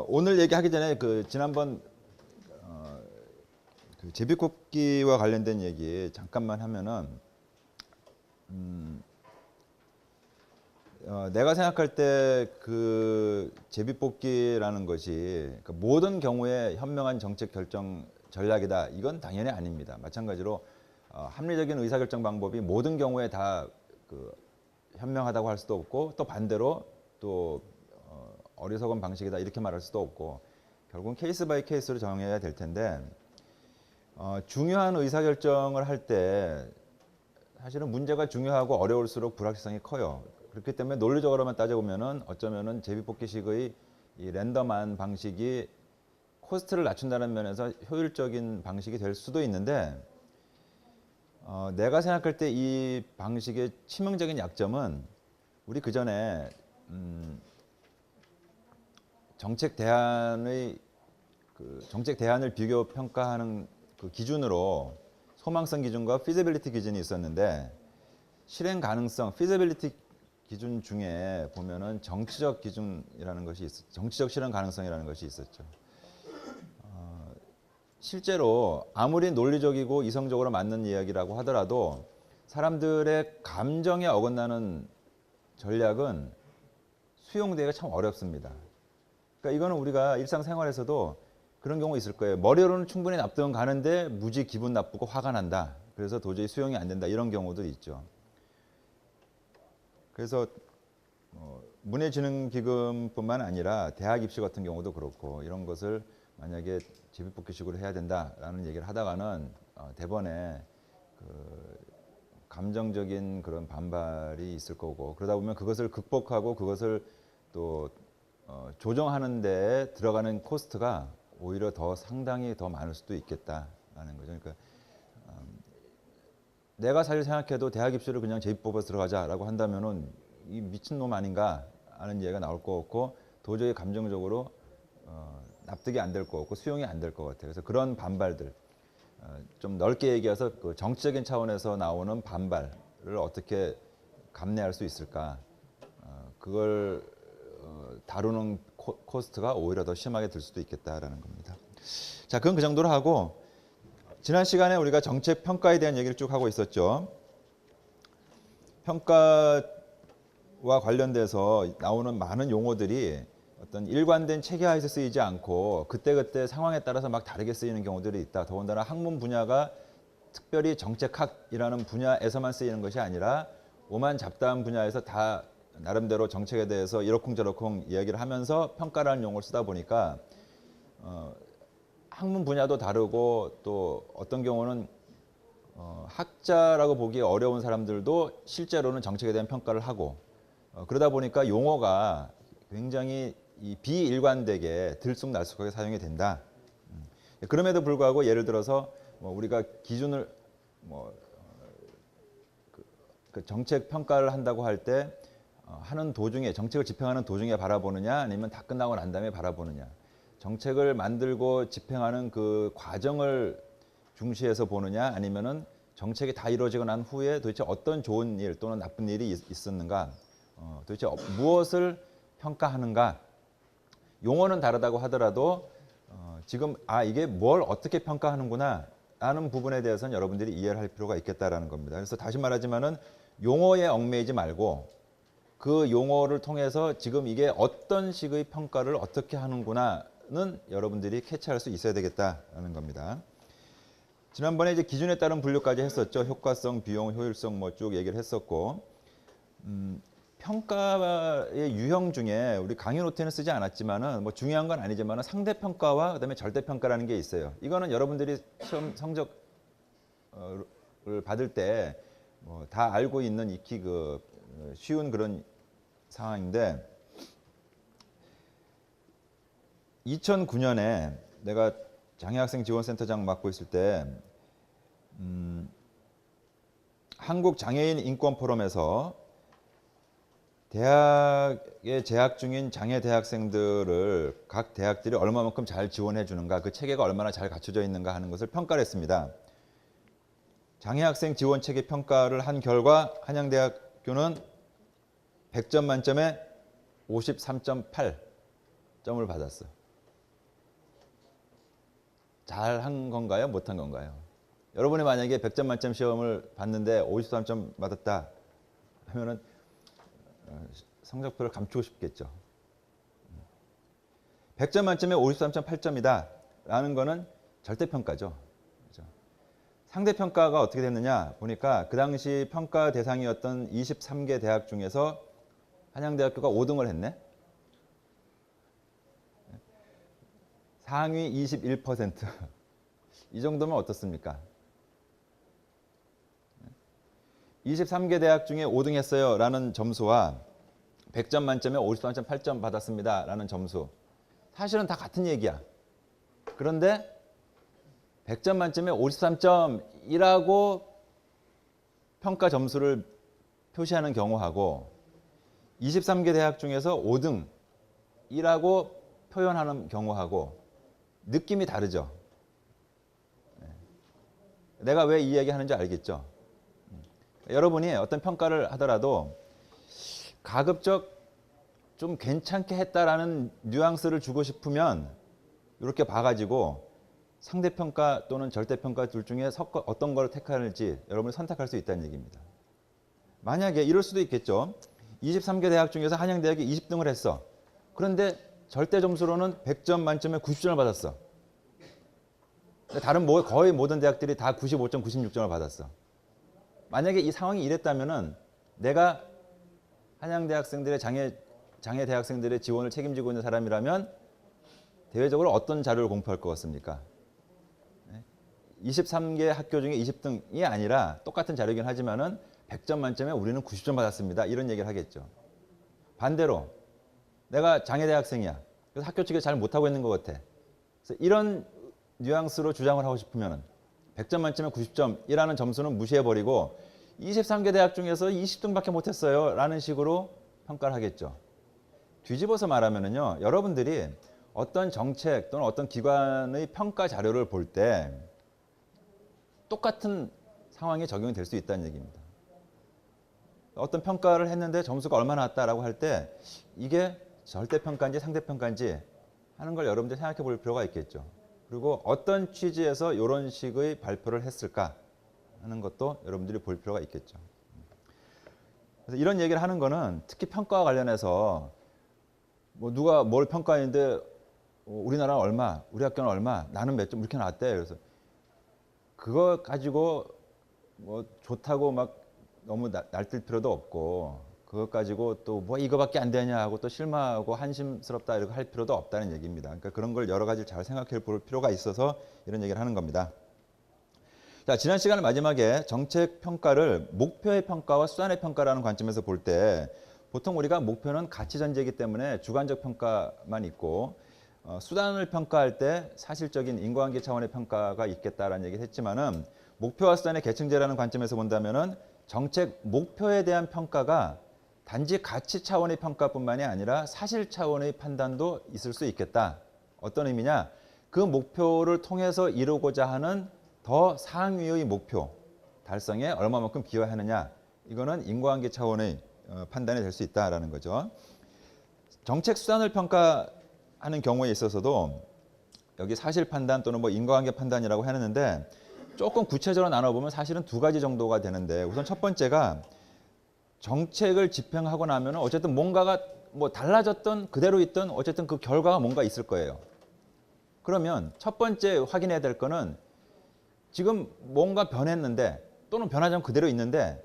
오늘 얘기하기 전에 지난번 제비뽑기와 관련된 얘기 잠깐만 하면은 내가 생각할 때 제비뽑기라는 것이 모든 경우에 현명한 정책 결정 전략이다. 이건 당연히 아닙니다. 마찬가지로 합리적인 의사결정 방법이 모든 경우에 다 현명하다고 할 수도 없고 또 반대로 또 어리석은 방식이다 이렇게 말할 수도 없고 결국은 케이스 바이 케이스로 정해야 될 텐데 중요한 의사결정을 할 때 사실은 문제가 중요하고 어려울수록 불확실성이 커요. 그렇기 때문에 논리적으로만 따져보면은 어쩌면은 제비뽑기식의 이 랜덤한 방식이 코스트를 낮춘다는 면에서 효율적인 방식이 될 수도 있는데 내가 생각할 때 이 방식의 치명적인 약점은 우리 그전에 정책 대안을 비교 평가하는 기준으로 소망성 기준과 피지빌리티 기준이 있었는데 실행 가능성 피지빌리티 기준 중에 보면은 정치적 기준이라는 것이 정치적 실행 가능성이라는 것이 있었죠. 실제로 아무리 논리적이고 이성적으로 맞는 이야기라고 하더라도 사람들의 감정에 어긋나는 전략은 수용되기가 참 어렵습니다. 그러니까 이거는 우리가 일상생활에서도 그런 경우 있을 거예요. 머리로는 충분히 납득은 가는데 무지 기분 나쁘고 화가 난다. 그래서 도저히 수용이 안 된다. 이런 경우도 있죠. 그래서 문해진흥기금뿐만 아니라 대학 입시 같은 경우도 그렇고 이런 것을 만약에 제비뽑기식으로 해야 된다라는 얘기를 하다가는 대번에 감정적인 그런 반발이 있을 거고 그러다 보면 그것을 극복하고 그것을 또 조정하는 데 들어가는 코스트가 오히려 상당히 더 많을 수도 있겠다라는 거죠. 그러니까 내가 사실 생각해도 대학 입시를 그냥 제비 뽑아서 들어가자라고 한다면은 이 미친놈 아닌가 하는 얘기가 나올 것 같고 도저히 감정적으로 납득이 안 될 것 같고 수용이 안 될 것 같아요. 그래서 그런 반발들 좀 넓게 얘기해서 정치적인 차원에서 나오는 반발을 어떻게 감내할 수 있을까 그걸 다루는 코스트가 오히려 더 심하게 들 수도 있겠다라는 겁니다. 자, 그건 그 정도로 하고 지난 시간에 우리가 정책 평가에 대한 얘기를 쭉 하고 있었죠. 평가와 관련돼서 나오는 많은 용어들이 어떤 일관된 체계화에서 쓰이지 않고 그때그때 상황에 따라서 막 다르게 쓰이는 경우들이 있다. 더군다나 학문 분야가 특별히 정책학이라는 분야에서만 쓰이는 것이 아니라 오만 잡다한 분야에서 다 나름대로 정책에 대해서 이러쿵저러쿵 이야기를 하면서 평가라는 용어를 쓰다 보니까 학문 분야도 다르고 또 어떤 경우는 학자라고 보기 어려운 사람들도 실제로는 정책에 대한 평가를 하고 그러다 보니까 용어가 굉장히 비일관되게 들쑥날쑥하게 사용이 된다. 그럼에도 불구하고 예를 들어서 우리가 기준을 정책 평가를 한다고 할 때 하는 도중에 정책을 집행하는 도중에 바라보느냐 아니면 다 끝나고 난 다음에 바라보느냐 정책을 만들고 집행하는 그 과정을 중시해서 보느냐 아니면은 정책이 다 이루어지고 난 후에 도대체 어떤 좋은 일 또는 나쁜 일이 있었는가 도대체 무엇을 평가하는가 용어는 다르다고 하더라도 지금 이게 뭘 어떻게 평가하는구나 라는 부분에 대해서는 여러분들이 이해를 할 필요가 있겠다라는 겁니다. 그래서 다시 말하지만은 용어에 얽매이지 말고 그 용어를 통해서 지금 이게 어떤 식의 평가를 어떻게 하는구나는 여러분들이 캐치할 수 있어야 되겠다라는 겁니다. 지난번에 이제 기준에 따른 분류까지 했었죠. 효과성, 비용, 효율성 쭉 얘기를 했었고 평가의 유형 중에 우리 강의 노트에는 쓰지 않았지만은 중요한 건 아니지만은 상대평가와 그다음에 절대평가라는 게 있어요. 이거는 여러분들이 시험 성적을 받을 때 다 알고 있는 익히 쉬운 그런 상황인데 2009년에 내가 장애학생 지원센터장 맡고 있을 때 한국장애인 인권포럼에서 대학에 재학 중인 장애 대학생들을 각 대학들이 얼마만큼 잘 지원해 주는가 그 체계가 얼마나 잘 갖춰져 있는가 하는 것을 평가를 했습니다. 장애학생 지원 체계 평가를 한 결과 한양대학교는 100점 만점에 53.8점을 받았어요. 잘한 건가요? 못한 건가요? 여러분이 만약에 100점 만점 시험을 봤는데 53점 받았다 하면은 성적표를 감추고 싶겠죠. 100점 만점에 53.8점이다 라는 거는 절대평가죠. 그렇죠? 상대평가가 어떻게 됐느냐 보니까 그 당시 평가 대상이었던 23개 대학 중에서 한양대학교가 5등을 했네. 상위 21%. 이 정도면 어떻습니까? 23개 대학 중에 5등 했어요 라는 점수와 100점 만점에 53.8점 받았습니다 라는 점수. 사실은 다 같은 얘기야. 그런데 100점 만점에 53점이라고 평가 점수를 표시하는 경우하고 23개 대학 중에서 5등이라고 표현하는 경우하고 느낌이 다르죠. 내가 왜 이 얘기 하는지 알겠죠? 여러분이 어떤 평가를 하더라도 가급적 좀 괜찮게 했다라는 뉘앙스를 주고 싶으면 이렇게 봐가지고 상대평가 또는 절대평가 둘 중에 어떤 걸 택할지 여러분이 선택할 수 있다는 얘기입니다. 만약에 이럴 수도 있겠죠. 23개 대학 중에서 한양대학이 20등을 했어. 그런데 절대 점수로는 100점 만점에 90점을 받았어. 다른 거의 모든 대학들이 다 95점, 96점을 받았어. 만약에 이 상황이 이랬다면은 내가 한양대 학생들의 장애 대학생들의 지원을 책임지고 있는 사람이라면 대외적으로 어떤 자료를 공표할 것 같습니까? 23개 학교 중에 20등이 아니라 똑같은 자료이긴 하지만은 100점 만점에 우리는 90점 받았습니다. 이런 얘기를 하겠죠. 반대로 내가 장애 대학생이야. 그래서 학교 측에 잘 못하고 있는 것 같아. 그래서 이런 뉘앙스로 주장을 하고 싶으면 100점 만점에 90점이라는 점수는 무시해버리고 23개 대학 중에서 20등밖에 못했어요 라는 식으로 평가를 하겠죠. 뒤집어서 말하면요, 여러분들이 어떤 정책 또는 어떤 기관의 평가 자료를 볼 때 똑같은 상황이 적용이 될 수 있다는 얘기입니다. 어떤 평가를 했는데 점수가 얼마나 왔다라고 할 때 이게 절대평가인지 상대평가인지 하는 걸 여러분들이 생각해 볼 필요가 있겠죠. 그리고 어떤 취지에서 이런 식의 발표를 했을까 하는 것도 여러분들이 볼 필요가 있겠죠. 그래서 이런 얘기를 하는 거는 특히 평가와 관련해서 뭐 누가 뭘 평가했는데 우리나라는 얼마, 우리 학교는 얼마, 나는 몇 점 이렇게 나왔대. 그래서 그거 가지고 뭐 좋다고 막 너무 날뛸 필요도 없고 그것 가지고 또 뭐 이거밖에 안 되냐 하고 또 실망하고 한심스럽다 이렇게 할 필요도 없다는 얘기입니다. 그러니까 그런 걸 여러 가지 잘 생각해 볼 필요가 있어서 이런 얘기를 하는 겁니다. 자, 지난 시간에 마지막에 정책 평가를 목표의 평가와 수단의 평가라는 관점에서 볼 때 보통 우리가 목표는 가치 전제이기 때문에 주관적 평가만 있고 수단을 평가할 때 사실적인 인과관계 차원의 평가가 있겠다라는 얘기를 했지만은 목표와 수단의 계층제라는 관점에서 본다면은 정책 목표에 대한 평가가 단지 가치 차원의 평가뿐만이 아니라 사실 차원의 판단도 있을 수 있겠다. 어떤 의미냐? 그 목표를 통해서 이루고자 하는 더 상위의 목표 달성에 얼마만큼 기여하느냐. 이거는 인과관계 차원의 판단이 될 수 있다라는 거죠. 정책 수단을 평가하는 경우에 있어서도 여기 사실 판단 또는 뭐 인과관계 판단이라고 하는데 조금 구체적으로 나눠보면 사실은 두 가지 정도가 되는데 우선 첫 번째가 정책을 집행하고 나면 어쨌든 뭔가가 뭐 달라졌던 그대로 있던 어쨌든 그 결과가 뭔가 있을 거예요. 그러면 첫 번째 확인해야 될 거는 지금 뭔가 변했는데 또는 변하지 않고 그대로 있는데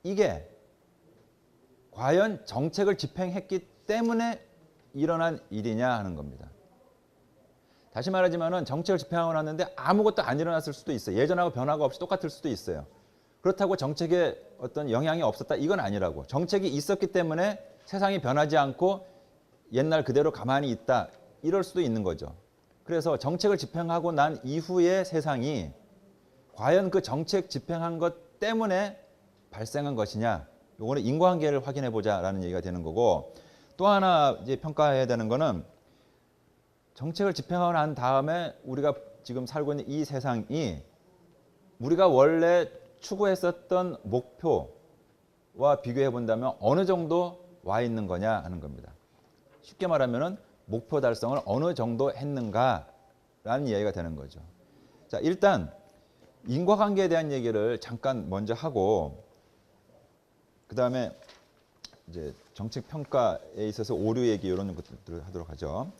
이게 과연 정책을 집행했기 때문에 일어난 일이냐 하는 겁니다. 다시 말하지만은 정책을 집행하고 났는데 아무것도 안 일어났을 수도 있어요. 예전하고 변화가 없이 똑같을 수도 있어요. 그렇다고 정책에 어떤 영향이 없었다 이건 아니라고. 정책이 있었기 때문에 세상이 변하지 않고 옛날 그대로 가만히 있다 이럴 수도 있는 거죠. 그래서 정책을 집행하고 난 이후의 세상이 과연 그 정책 집행한 것 때문에 발생한 것이냐. 요거는 인과관계를 확인해 보자라는 얘기가 되는 거고 또 하나 이제 평가해야 되는 거는 정책을 집행하고 난 다음에 우리가 지금 살고 있는 이 세상이 우리가 원래 추구했었던 목표와 비교해 본다면 어느 정도 와 있는 거냐 하는 겁니다. 쉽게 말하면은 목표 달성을 어느 정도 했는가 라는 이야기가 되는 거죠. 자, 일단 인과관계에 대한 얘기를 잠깐 먼저 하고 그 다음에 이제 정책 평가에 있어서 오류 얘기 이런 것들을 하도록 하죠.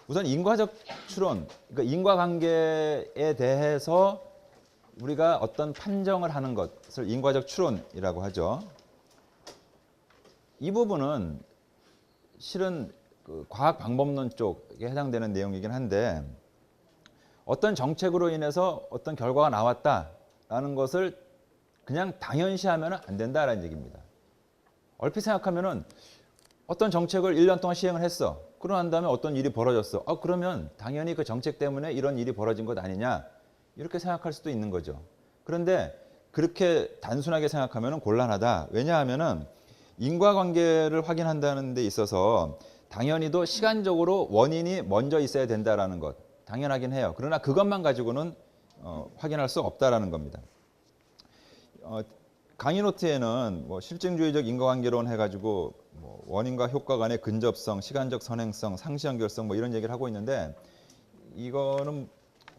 우선 인과적 추론, 그러니까 인과관계에 대해서 우리가 어떤 판정을 하는 것을 인과적 추론이라고 하죠. 이 부분은 실은 그 과학 방법론 쪽에 해당되는 내용이긴 한데 어떤 정책으로 인해서 어떤 결과가 나왔다라는 것을 그냥 당연시하면 안 된다라는 얘기입니다. 얼핏 생각하면은 어떤 정책을 1년 동안 시행을 했어. 그러고 난 다음에 어떤 일이 벌어졌어. 그러면 당연히 그 정책 때문에 이런 일이 벌어진 것 아니냐. 이렇게 생각할 수도 있는 거죠. 그런데 그렇게 단순하게 생각하면 곤란하다. 왜냐하면은 인과관계를 확인한다는 데 있어서 당연히도 시간적으로 원인이 먼저 있어야 된다라는 것. 당연하긴 해요. 그러나 그것만 가지고는 확인할 수 없다라는 겁니다. 강의 노트에는 뭐 실증주의적 인과관계론 해가지고 뭐 원인과 효과 간의 근접성, 시간적 선행성, 상시 연결성 뭐 이런 얘기를 하고 있는데 이거는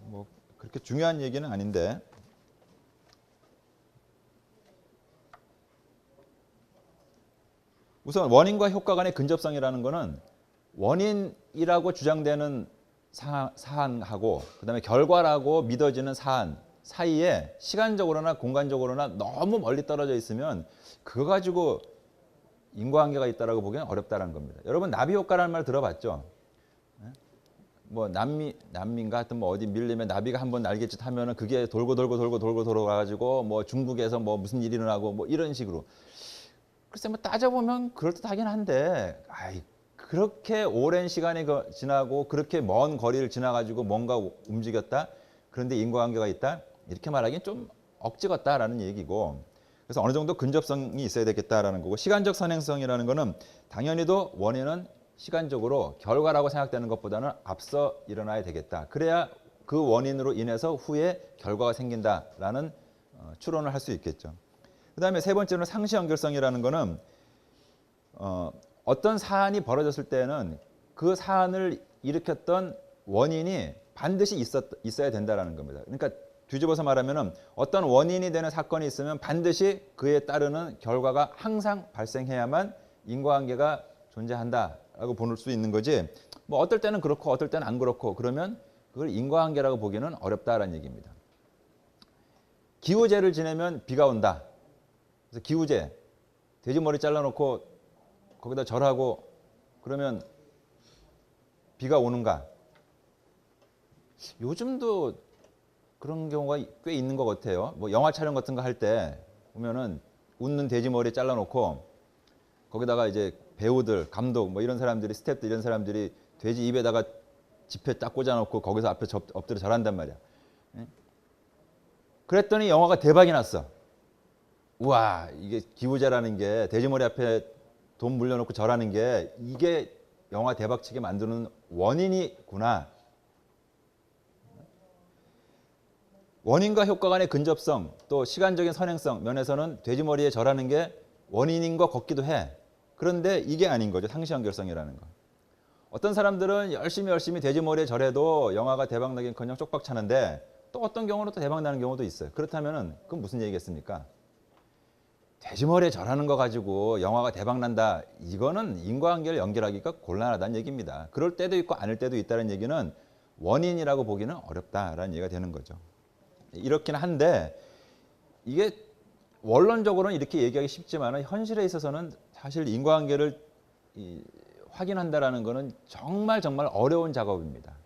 뭐 그렇게 중요한 얘기는 아닌데 우선 원인과 효과 간의 근접성이라는 거는 원인이라고 주장되는 사안하고 그다음에 결과라고 믿어지는 사안 사이에 시간적으로나 공간적으로나 너무 멀리 떨어져 있으면 그거 가지고 인과관계가 있다라고 보기는 어렵다는 겁니다. 여러분 나비 효과라는 말 들어봤죠? 뭐 남미인가 하여튼 뭐 어디 밀리면 나비가 한번 날갯짓 하면은 그게 돌고 돌아가지고 뭐 중국에서 뭐 무슨 일이 일어나고 뭐 이런 식으로. 글쎄 뭐 따져보면 그럴듯하긴 한데 그렇게 오랜 시간이 지나고 그렇게 먼 거리를 지나가지고 뭔가 움직였다? 그런데 인과관계가 있다? 이렇게 말하기는 좀 억지 같다라는 얘기고 그래서 어느 정도 근접성이 있어야 되겠다라는 거고 시간적 선행성이라는 거는 당연히도 원인은 시간적으로 결과라고 생각되는 것보다는 앞서 일어나야 되겠다. 그래야 그 원인으로 인해서 후에 결과가 생긴다라는 추론을 할 수 있겠죠. 그 다음에 세 번째는 상시 연결성이라는 거는 어떤 사안이 벌어졌을 때는 그 사안을 일으켰던 원인이 반드시 있어야 된다는 겁니다. 그러니까 뒤집어서 말하면 어떤 원인이 되는 사건이 있으면 반드시 그에 따르는 결과가 항상 발생해야만 인과관계가 존재한다라고 볼 수 있는 거지. 뭐 어떨 때는 그렇고 어떨 때는 안 그렇고 그러면 그걸 인과관계라고 보기는 어렵다라는 얘기입니다. 기우제를 지내면 비가 온다. 그래서 기우제, 돼지머리 잘라놓고 거기다 절하고 그러면 비가 오는가? 요즘도 그런 경우가 꽤 있는 것 같아요. 뭐 영화 촬영 같은 거 할 때 보면은 웃는 돼지머리 잘라놓고 거기다가 이제 배우들, 감독 뭐 이런 사람들이 스태프들 이런 사람들이 돼지 입에다가 지폐 딱 꽂아놓고 거기서 앞에 엎드려 절한단 말이야. 그랬더니 영화가 대박이 났어. 우와 이게 기부제라는 게 돼지머리 앞에 돈 물려놓고 절하는 게 이게 영화 대박치게 만드는 원인이구나. 원인과 효과 간의 근접성 또 시간적인 선행성 면에서는 돼지머리에 절하는 게 원인인 것 같기도 해. 그런데 이게 아닌 거죠. 상시 연결성이라는 거. 어떤 사람들은 열심히 돼지머리에 절해도 영화가 대박나긴커녕 쪽박 차는데 또 어떤 경우는 또 대박나는 경우도 있어요. 그렇다면 그건 무슨 얘기겠습니까? 돼지머리에 절하는 거 가지고 영화가 대박난다. 이거는 인과관계를 연결하기가 곤란하다는 얘기입니다. 그럴 때도 있고 아닐 때도 있다는 얘기는 원인이라고 보기는 어렵다라는 얘기가 되는 거죠. 이렇긴 한데 이게 원론적으로는 이렇게 얘기하기 쉽지만 현실에 있어서는 사실 인과관계를 확인한다라는 것은 정말 어려운 작업입니다.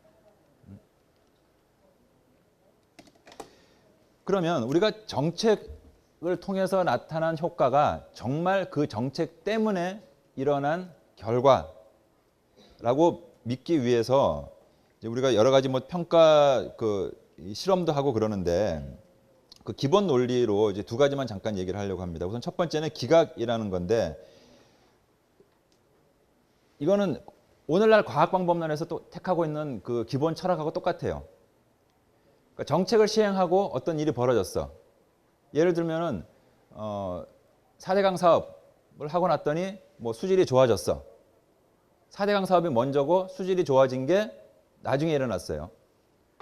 그러면 우리가 정책을 통해서 나타난 효과가 정말 그 정책 때문에 일어난 결과라고 믿기 위해서 이제 우리가 여러 가지 뭐 평가 실험도 하고 그러는데 그 기본 논리로 이제 두 가지만 잠깐 얘기를 하려고 합니다. 우선 첫 번째는 기각이라는 건데 이거는 오늘날 과학방법론에서 또 택하고 있는 그 기본 철학하고 똑같아요. 그러니까 정책을 시행하고 어떤 일이 벌어졌어. 예를 들면은 4대강 사업을 하고 났더니 뭐 수질이 좋아졌어. 4대강 사업이 먼저고 수질이 좋아진 게 나중에 일어났어요.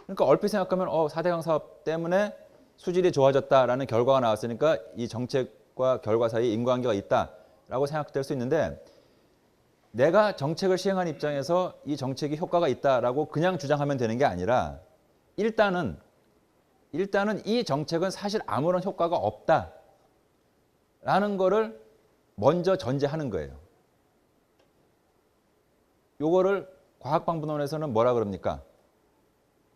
그러니까 얼핏 생각하면 4대강 사업 때문에 수질이 좋아졌다라는 결과가 나왔으니까 이 정책과 결과 사이에 인과관계가 있다라고 생각될 수 있는데 내가 정책을 시행한 입장에서 이 정책이 효과가 있다라고 그냥 주장하면 되는 게 아니라 일단은 이 정책은 사실 아무런 효과가 없다라는 거를 먼저 전제하는 거예요. 요거를 과학방법론에서는 뭐라 그럽니까?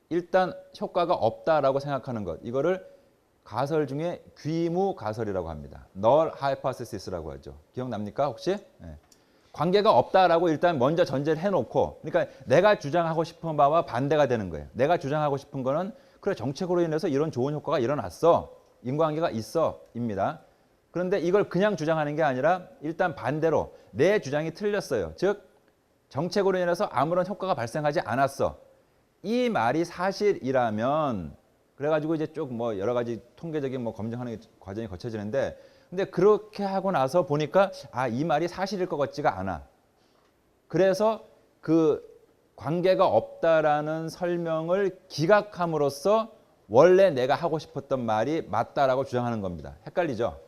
일단 효과가 없다라고 생각하는 것. 이거를 가설 중에 귀무가설이라고 합니다. null hypothesis라고 하죠. 기억납니까 혹시? 네. 관계가 없다라고 일단 먼저 전제를 해놓고 그러니까 내가 주장하고 싶은 바와 반대가 되는 거예요. 내가 주장하고 싶은 거는 그래 정책으로 인해서 이런 좋은 효과가 일어났어. 인과관계가 있어 입니다. 그런데 이걸 그냥 주장하는 게 아니라 일단 반대로 내 주장이 틀렸어요. 즉 정책으로 인해서 아무런 효과가 발생하지 않았어. 이 말이 사실이라면 그래가지고 이제 쭉 뭐 여러 가지 통계적인 뭐 검증하는 과정이 거쳐지는데 근데 그렇게 하고 나서 보니까 이 말이 사실일 것 같지가 않아. 그래서 그 관계가 없다라는 설명을 기각함으로써 원래 내가 하고 싶었던 말이 맞다라고 주장하는 겁니다. 헷갈리죠?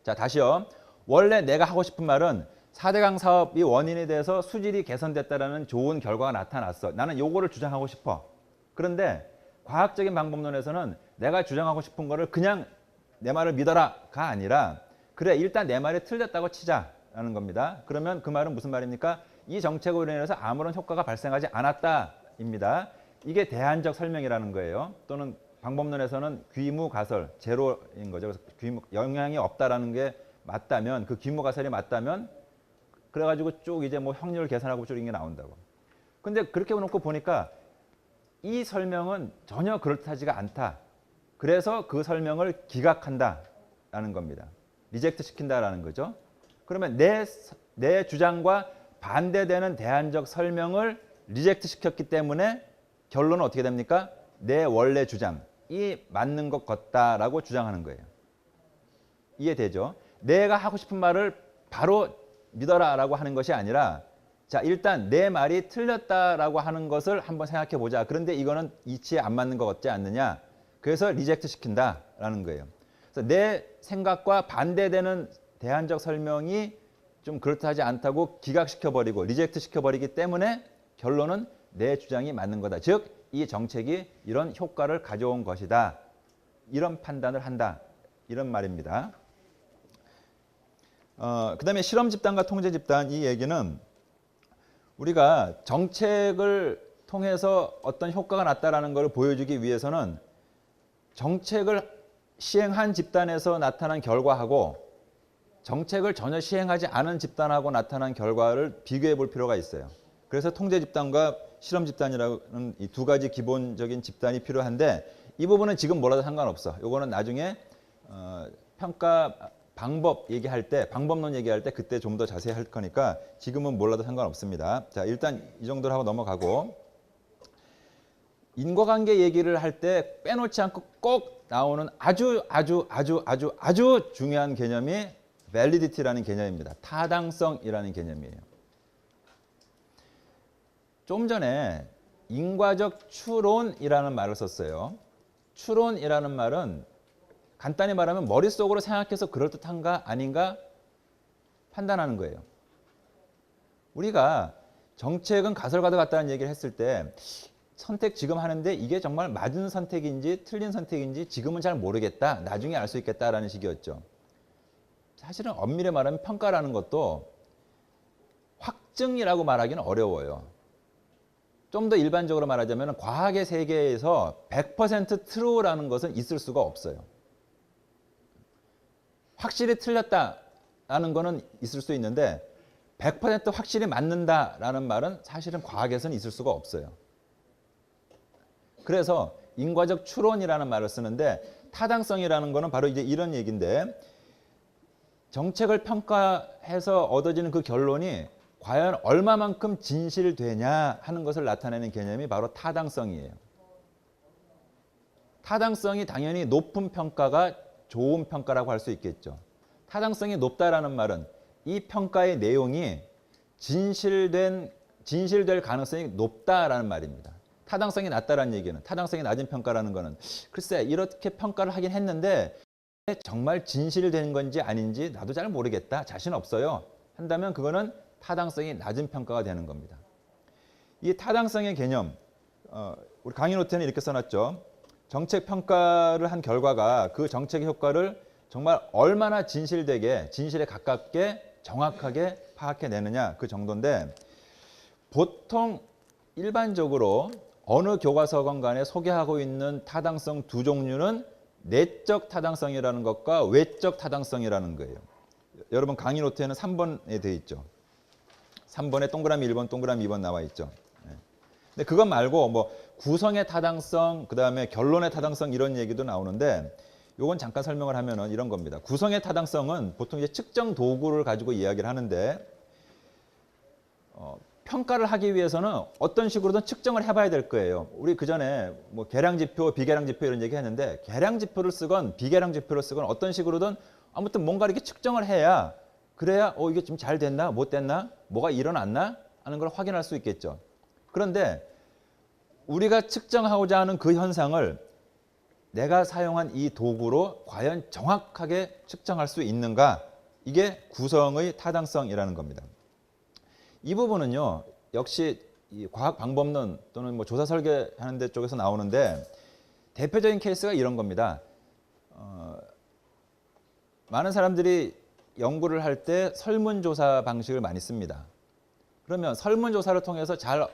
자, 다시요. 원래 내가 하고 싶은 말은 4대강 사업이 원인이 돼서 수질이 개선됐다라는 좋은 결과가 나타났어. 나는 요거를 주장하고 싶어. 그런데 과학적인 방법론에서는 내가 주장하고 싶은 거를 그냥 내 말을 믿어라가 아니라 그래 일단 내 말이 틀렸다고 치자라는 겁니다. 그러면 그 말은 무슨 말입니까? 이 정책으로 인해서 아무런 효과가 발생하지 않았다입니다. 이게 대안적 설명이라는 거예요. 또는 방법론에서는 귀무가설, 제로인 거죠. 그래서 영향이 없다라는 게 맞다면 그 귀무가설이 맞다면 그래가지고 쭉 이제 뭐 확률 계산하고 쭉 이런 게 나온다고. 근데 그렇게 놓고 보니까 이 설명은 전혀 그럴듯하지가 않다. 그래서 그 설명을 기각한다라는 겁니다. 리젝트 시킨다라는 거죠. 그러면 내 주장과 반대되는 대안적 설명을 리젝트 시켰기 때문에 결론은 어떻게 됩니까? 내 원래 주장이 맞는 것 같다라고 주장하는 거예요. 이해되죠? 내가 하고 싶은 말을 바로 믿어라라고 하는 것이 아니라 자 일단 내 말이 틀렸다라고 하는 것을 한번 생각해 보자. 그런데 이거는 이치에 안 맞는 것 같지 않느냐? 그래서 리젝트 시킨다라는 거예요. 그래서 내 생각과 반대되는 대안적 설명이 좀 그렇다지 않다고 기각시켜버리고 리젝트 시켜버리기 때문에 결론은 내 주장이 맞는 거다. 즉 이 정책이 이런 효과를 가져온 것이다. 이런 판단을 한다. 이런 말입니다. 그 다음에 실험 집단과 통제 집단 이 얘기는 우리가 정책을 통해서 어떤 효과가 났다라는 것을 보여주기 위해서는 정책을 시행한 집단에서 나타난 결과하고 정책을 전혀 시행하지 않은 집단하고 나타난 결과를 비교해 볼 필요가 있어요. 그래서 통제 집단과 실험 집단이라는 이 두 가지 기본적인 집단이 필요한데 이 부분은 지금 몰라도 상관없어. 요거는 나중에 평가 방법 얘기할 때 방법론 얘기할 때 그때 좀 더 자세히 할 거니까 지금은 몰라도 상관없습니다. 자, 일단 이 정도로 하고 넘어가고 인과관계 얘기를 할 때 빼놓지 않고 꼭 나오는 아주 중요한 개념이 validity라는 개념입니다. 타당성이라는 개념이에요. 좀 전에 인과적 추론이라는 말을 썼어요. 추론이라는 말은 간단히 말하면 머릿속으로 생각해서 그럴듯한가 아닌가 판단하는 거예요. 우리가 정책은 가설과도 같다는 얘기를 했을 때 선택 지금 하는데 이게 정말 맞은 선택인지 틀린 선택인지 지금은 잘 모르겠다. 나중에 알 수 있겠다라는 식이었죠. 사실은 엄밀히 말하면 평가라는 것도 확증이라고 말하기는 어려워요. 좀 더 일반적으로 말하자면 과학의 세계에서 100% true라는 것은 있을 수가 없어요. 확실히 틀렸다라는 거는 있을 수 있는데 100% 확실히 맞는다라는 말은 사실은 과학에서는 있을 수가 없어요. 그래서 인과적 추론이라는 말을 쓰는데 타당성이라는 거는 바로 이제 이런 얘기인데 정책을 평가해서 얻어지는 그 결론이 과연 얼마만큼 진실되냐 하는 것을 나타내는 개념이 바로 타당성이에요. 타당성이 당연히 높은 평가가 좋은 평가라고 할 수 있겠죠. 타당성이 높다라는 말은 이 평가의 내용이 진실될 가능성이 높다라는 말입니다. 타당성이 낮다라는 얘기는, 타당성이 낮은 평가라는 거는 글쎄 이렇게 평가를 하긴 했는데 정말 진실된 건지 아닌지 나도 잘 모르겠다, 자신 없어요 한다면 그거는 타당성이 낮은 평가가 되는 겁니다. 이 타당성의 개념, 우리 강의 노트에는 이렇게 써놨죠. 정책 평가를 한 결과가 그 정책의 효과를 정말 얼마나 진실되게, 진실에 가깝게 정확하게 파악해내느냐 그 정도인데, 보통 일반적으로 어느 교과서건 간에 소개하고 있는 타당성 두 종류는 내적 타당성이라는 것과 외적 타당성이라는 거예요. 여러분 강의 노트에는 3번에 되어 있죠. 3번에 동그라미 1번, 동그라미 2번 나와 있죠. 근데 그것 말고 뭐 구성의 타당성, 그 다음에 결론의 타당성 이런 얘기도 나오는데, 요건 잠깐 설명을 하면은 이런 겁니다. 구성의 타당성은 보통 이제 측정 도구를 가지고 이야기를 하는데, 평가를 하기 위해서는 어떤 식으로든 측정을 해봐야 될 거예요. 우리 그 전에 뭐 계량지표, 비계량지표 이런 얘기 했는데, 계량지표를 쓰건 비계량지표를 쓰건 어떤 식으로든 아무튼 뭔가 이렇게 측정을 해야, 그래야 이게 좀 잘 됐나 못 됐나 뭐가 일어났나 하는 걸 확인할 수 있겠죠. 그런데 우리가 측정하고자 하는 그 현상을 내가 사용한 이 도구로 과연 정확하게 측정할 수 있는가, 이게 구성의 타당성이라는 겁니다. 이 부분은요 역시 이 과학 방법론 또는 뭐 조사 설계하는 데 쪽에서 나오는데, 대표적인 케이스가 이런 겁니다. 많은 사람들이 연구를 할 때 설문조사 방식을 많이 씁니다. 그러면 설문조사를 통해서 잘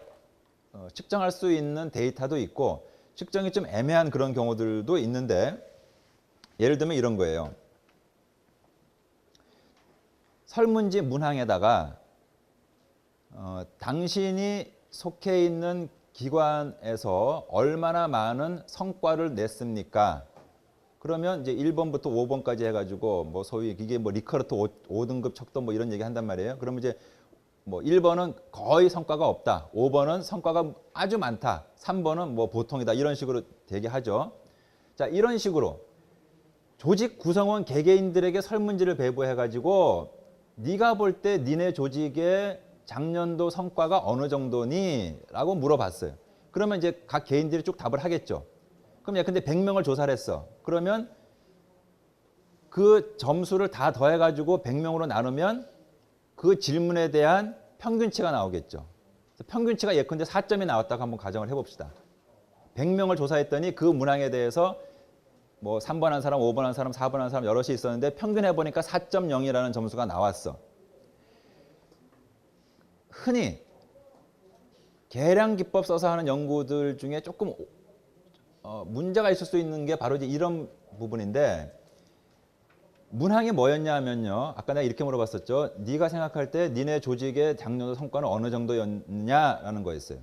측정할 수 있는 데이터도 있고 측정이 좀 애매한 그런 경우들도 있는데, 예를 들면 이런 거예요. 설문지 문항에다가 당신이 속해 있는 기관에서 얼마나 많은 성과를 냈습니까? 그러면 이제 1번부터 5번까지 해가지고 뭐 소위 이게 뭐 리커르트 5등급 척도 뭐 이런 얘기 한단 말이에요. 그러면 이제 뭐 1번은 거의 성과가 없다, 5번은 성과가 아주 많다, 3번은 뭐 보통이다, 이런 식으로 되게하죠. 자, 이런 식으로 조직 구성원 개개인들에게 설문지를 배부해가지고 네가 볼 때 니네 조직의 작년도 성과가 어느 정도니? 라고 물어봤어요. 그러면 이제 각 개인들이 쭉 답을 하겠죠. 그럼 야, 근데 100명을 조사를 했어. 그러면 그 점수를 다 더해가지고 100명으로 나누면 그 질문에 대한 평균치가 나오겠죠. 평균치가 예컨대 4점이 나왔다고 한번 가정을 해봅시다. 100명을 조사했더니 그 문항에 대해서 뭐 3번 한 사람, 5번 한 사람, 4번 한 사람 여럿이 있었는데 평균해보니까 4.0이라는 점수가 나왔어. 흔히 계량기법 써서 하는 연구들 중에 조금 문제가 있을 수 있는 게 바로 이제 이런 부분인데, 문항이 뭐였냐 하면요, 아까 내가 이렇게 물어봤었죠. 네가 생각할 때 니네 조직의 작년도 성과는 어느 정도였냐라는 거였어요.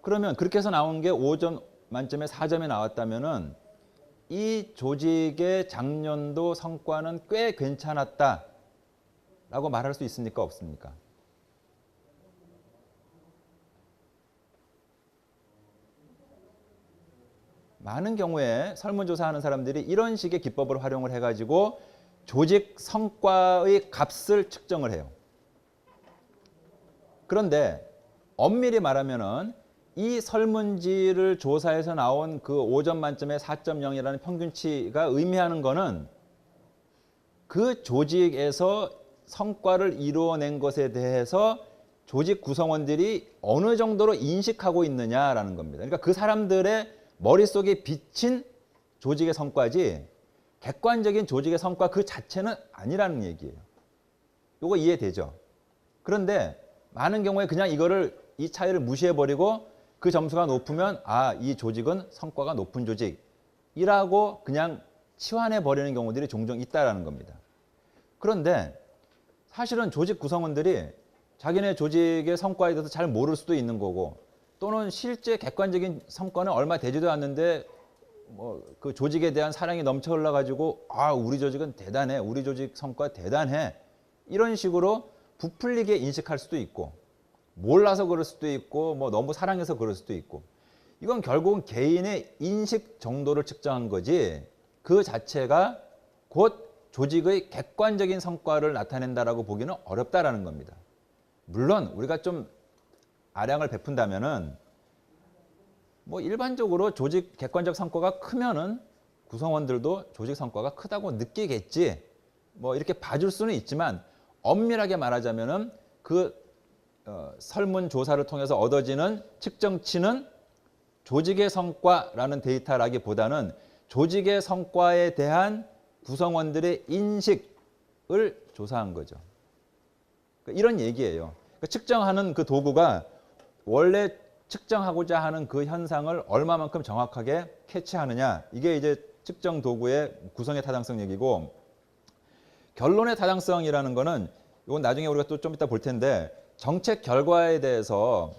그러면 그렇게 해서 나온 게 5점 만점에 4점이 나왔다면은 이 조직의 작년도 성과는 꽤 괜찮았다라고 말할 수 있습니까, 없습니까? 많은 경우에 설문조사하는 사람들이 이런 식의 기법을 활용을 해가지고 조직 성과의 값을 측정을 해요. 그런데 엄밀히 말하면은 이 설문지를 조사해서 나온 그 5점 만점에 4.0이라는 평균치가 의미하는 거는 그 조직에서 성과를 이루어낸 것에 대해서 조직 구성원들이 어느 정도로 인식하고 있느냐라는 겁니다. 그러니까 그 사람들의 머릿속에 비친 조직의 성과지 객관적인 조직의 성과 그 자체는 아니라는 얘기예요. 이거 이해되죠? 그런데 많은 경우에 그냥 이 차이를 무시해버리고 그 점수가 높으면 이 조직은 성과가 높은 조직이라고 그냥 치환해버리는 경우들이 종종 있다는 겁니다. 그런데 사실은 조직 구성원들이 자기네 조직의 성과에 대해서 잘 모를 수도 있는 거고, 또는 실제 객관적인 성과는 얼마 되지도 않는데 뭐 그 조직에 대한 사랑이 넘쳐 흘러가지고 우리 조직은 대단해, 우리 조직 성과 대단해, 이런 식으로 부풀리게 인식할 수도 있고, 몰라서 그럴 수도 있고, 뭐 너무 사랑해서 그럴 수도 있고, 이건 결국은 개인의 인식 정도를 측정한 거지 그 자체가 곧 조직의 객관적인 성과를 나타낸다라고 보기는 어렵다라는 겁니다. 물론 우리가 좀 아량을 베푼다면은 뭐 일반적으로 조직 객관적 성과가 크면은 구성원들도 조직 성과가 크다고 느끼겠지. 뭐 이렇게 봐줄 수는 있지만 엄밀하게 말하자면은 그 설문 조사를 통해서 얻어지는 측정치는 조직의 성과라는 데이터라기보다는 조직의 성과에 대한 구성원들의 인식을 조사한 거죠. 이런 얘기예요. 측정하는 그 도구가 원래 측정하고자 하는 그 현상을 얼마만큼 정확하게 캐치하느냐. 이게 이제 측정 도구의 구성의 타당성 얘기고, 결론의 타당성이라는 거는 이건 나중에 우리가 또 좀 이따 볼 텐데, 정책 결과에 대해서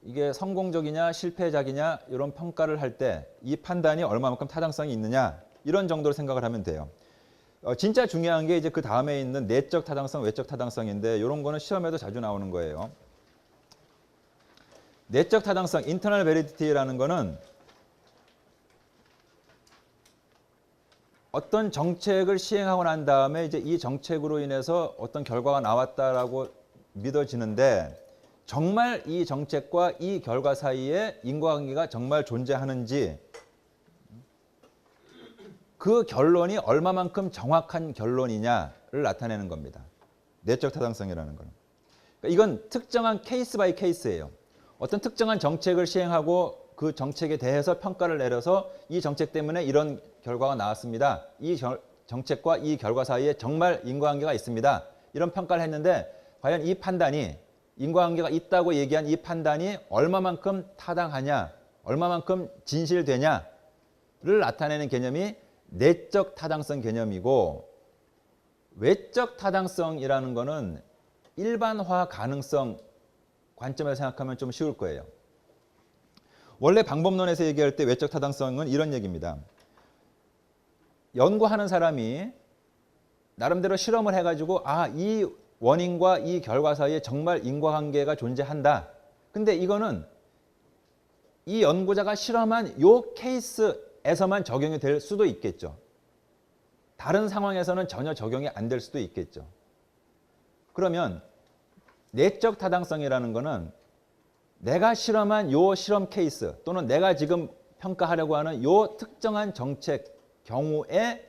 이게 성공적이냐 실패작이냐 이런 평가를 할 때 이 판단이 얼마만큼 타당성이 있느냐, 이런 정도로 생각을 하면 돼요. 진짜 중요한 게 이제 그 다음에 있는 내적 타당성, 외적 타당성인데, 이런 거는 시험에도 자주 나오는 거예요. 내적 타당성, internal validity라는 거는 어떤 정책을 시행하고 난 다음에 이제 이 정책으로 인해서 어떤 결과가 나왔다라고 믿어지는데, 정말 이 정책과 이 결과 사이에 인과관계가 정말 존재하는지, 그 결론이 얼마만큼 정확한 결론이냐를 나타내는 겁니다. 내적 타당성이라는 거는. 그러니까 이건 특정한 케이스 바이 케이스예요. 어떤 특정한 정책을 시행하고 그 정책에 대해서 평가를 내려서 이 정책 때문에 이런 결과가 나왔습니다. 이 정책과 이 결과 사이에 정말 인과관계가 있습니다. 이런 평가를 했는데, 과연 이 판단이, 인과관계가 있다고 얘기한 이 판단이 얼마만큼 타당하냐, 얼마만큼 진실되냐를 나타내는 개념이 내적 타당성 개념이고, 외적 타당성이라는 거는 일반화 가능성 관점에서 생각하면 좀 쉬울 거예요. 원래 방법론에서 얘기할 때 외적 타당성은 이런 얘기입니다. 연구하는 사람이 나름대로 실험을 해가지고 이 원인과 이 결과 사이에 정말 인과관계가 존재한다. 근데 이거는 이 연구자가 실험한 요 케이스에서만 적용이 될 수도 있겠죠. 다른 상황에서는 전혀 적용이 안 될 수도 있겠죠. 그러면 내적 타당성이라는 거는 내가 실험한 요 실험 케이스, 또는 내가 지금 평가하려고 하는 요 특정한 정책 경우에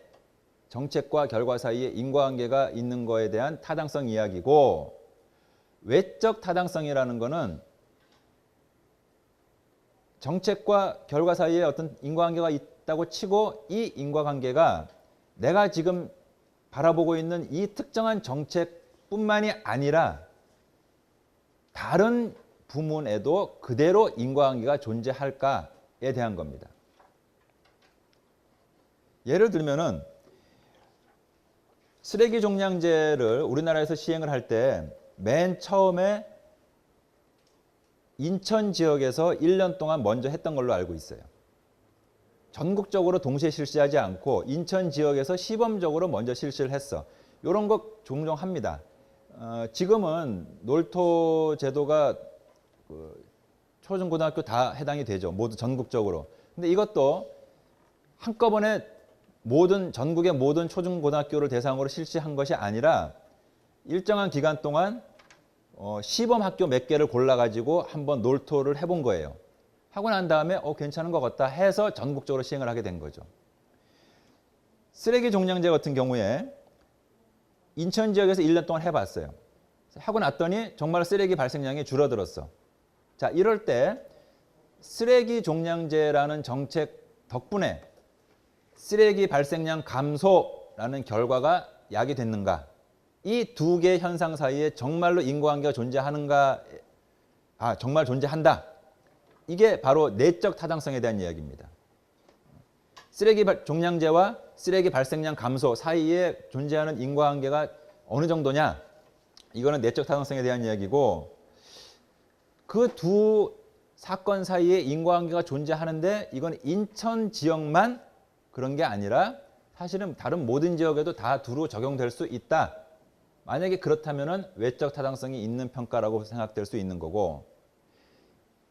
정책과 결과 사이에 인과관계가 있는 거에 대한 타당성 이야기고, 외적 타당성이라는 거는 정책과 결과 사이에 어떤 인과관계가 있다고 치고, 이 인과관계가 내가 지금 바라보고 있는 이 특정한 정책뿐만이 아니라 다른 부문에도 그대로 인과관계가 존재할까에 대한 겁니다. 예를 들면은 쓰레기 종량제를 우리나라에서 시행을 할 때 맨 처음에 인천 지역에서 1년 동안 먼저 했던 걸로 알고 있어요. 전국적으로 동시에 실시하지 않고 인천 지역에서 시범적으로 먼저 실시를 했어. 이런 거 종종 합니다. 지금은 놀토 제도가 초중고등학교 다 해당이 되죠. 모두 전국적으로. 근데 이것도 한꺼번에 전국의 모든 초중고등학교를 대상으로 실시한 것이 아니라 일정한 기간 동안 시범 학교 몇 개를 골라가지고 한번 놀토를 해본 거예요. 하고 난 다음에 괜찮은 것 같다 해서 전국적으로 시행을 하게 된 거죠. 쓰레기 종량제 같은 경우에 인천 지역에서 1년 동안 해봤어요. 하고 났더니 정말 쓰레기 발생량이 줄어들었어. 자, 이럴 때 쓰레기 종량제라는 정책 덕분에 쓰레기 발생량 감소라는 결과가 야기됐는가? 이 두 개의 현상 사이에 정말로 인과관계가 존재하는가? 정말 존재한다. 이게 바로 내적 타당성에 대한 이야기입니다. 쓰레기 종량제와 쓰레기 발생량 감소 사이에 존재하는 인과관계가 어느 정도냐? 이거는 내적 타당성에 대한 이야기고, 그 두 사건 사이에 인과관계가 존재하는데 이건 인천 지역만 그런 게 아니라 사실은 다른 모든 지역에도 다 두루 적용될 수 있다. 만약에 그렇다면 외적 타당성이 있는 평가라고 생각될 수 있는 거고,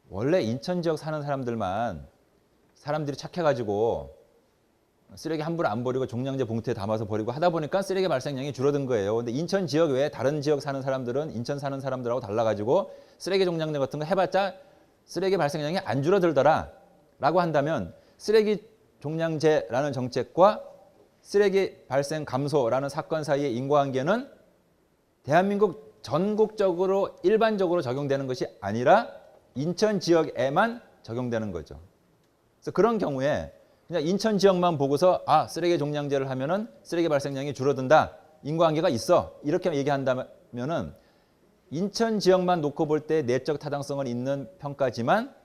원래 인천 지역 사는 사람들이 착해가지고 쓰레기 함부로 안 버리고 종량제 봉투에 담아서 버리고 하다 보니까 쓰레기 발생량이 줄어든 거예요. 근데 인천 지역 외에 다른 지역 사는 사람들은 인천 사는 사람들하고 달라가지고 쓰레기 종량제 같은 거 해봤자 쓰레기 발생량이 안 줄어들더라. 라고 한다면 쓰레기 종량제라는 정책과 쓰레기 발생 감소라는 사건 사이의 인과관계는 대한민국 전국적으로 일반적으로 적용되는 것이 아니라 인천 지역에만 적용되는 거죠. 그래서 그런 경우에 그냥 인천 지역만 보고서 쓰레기 종량제를 하면은 쓰레기 발생량이 줄어든다. 인과관계가 있어. 이렇게 얘기한다면은 인천 지역만 놓고 볼 때 내적 타당성은 있는 평가지만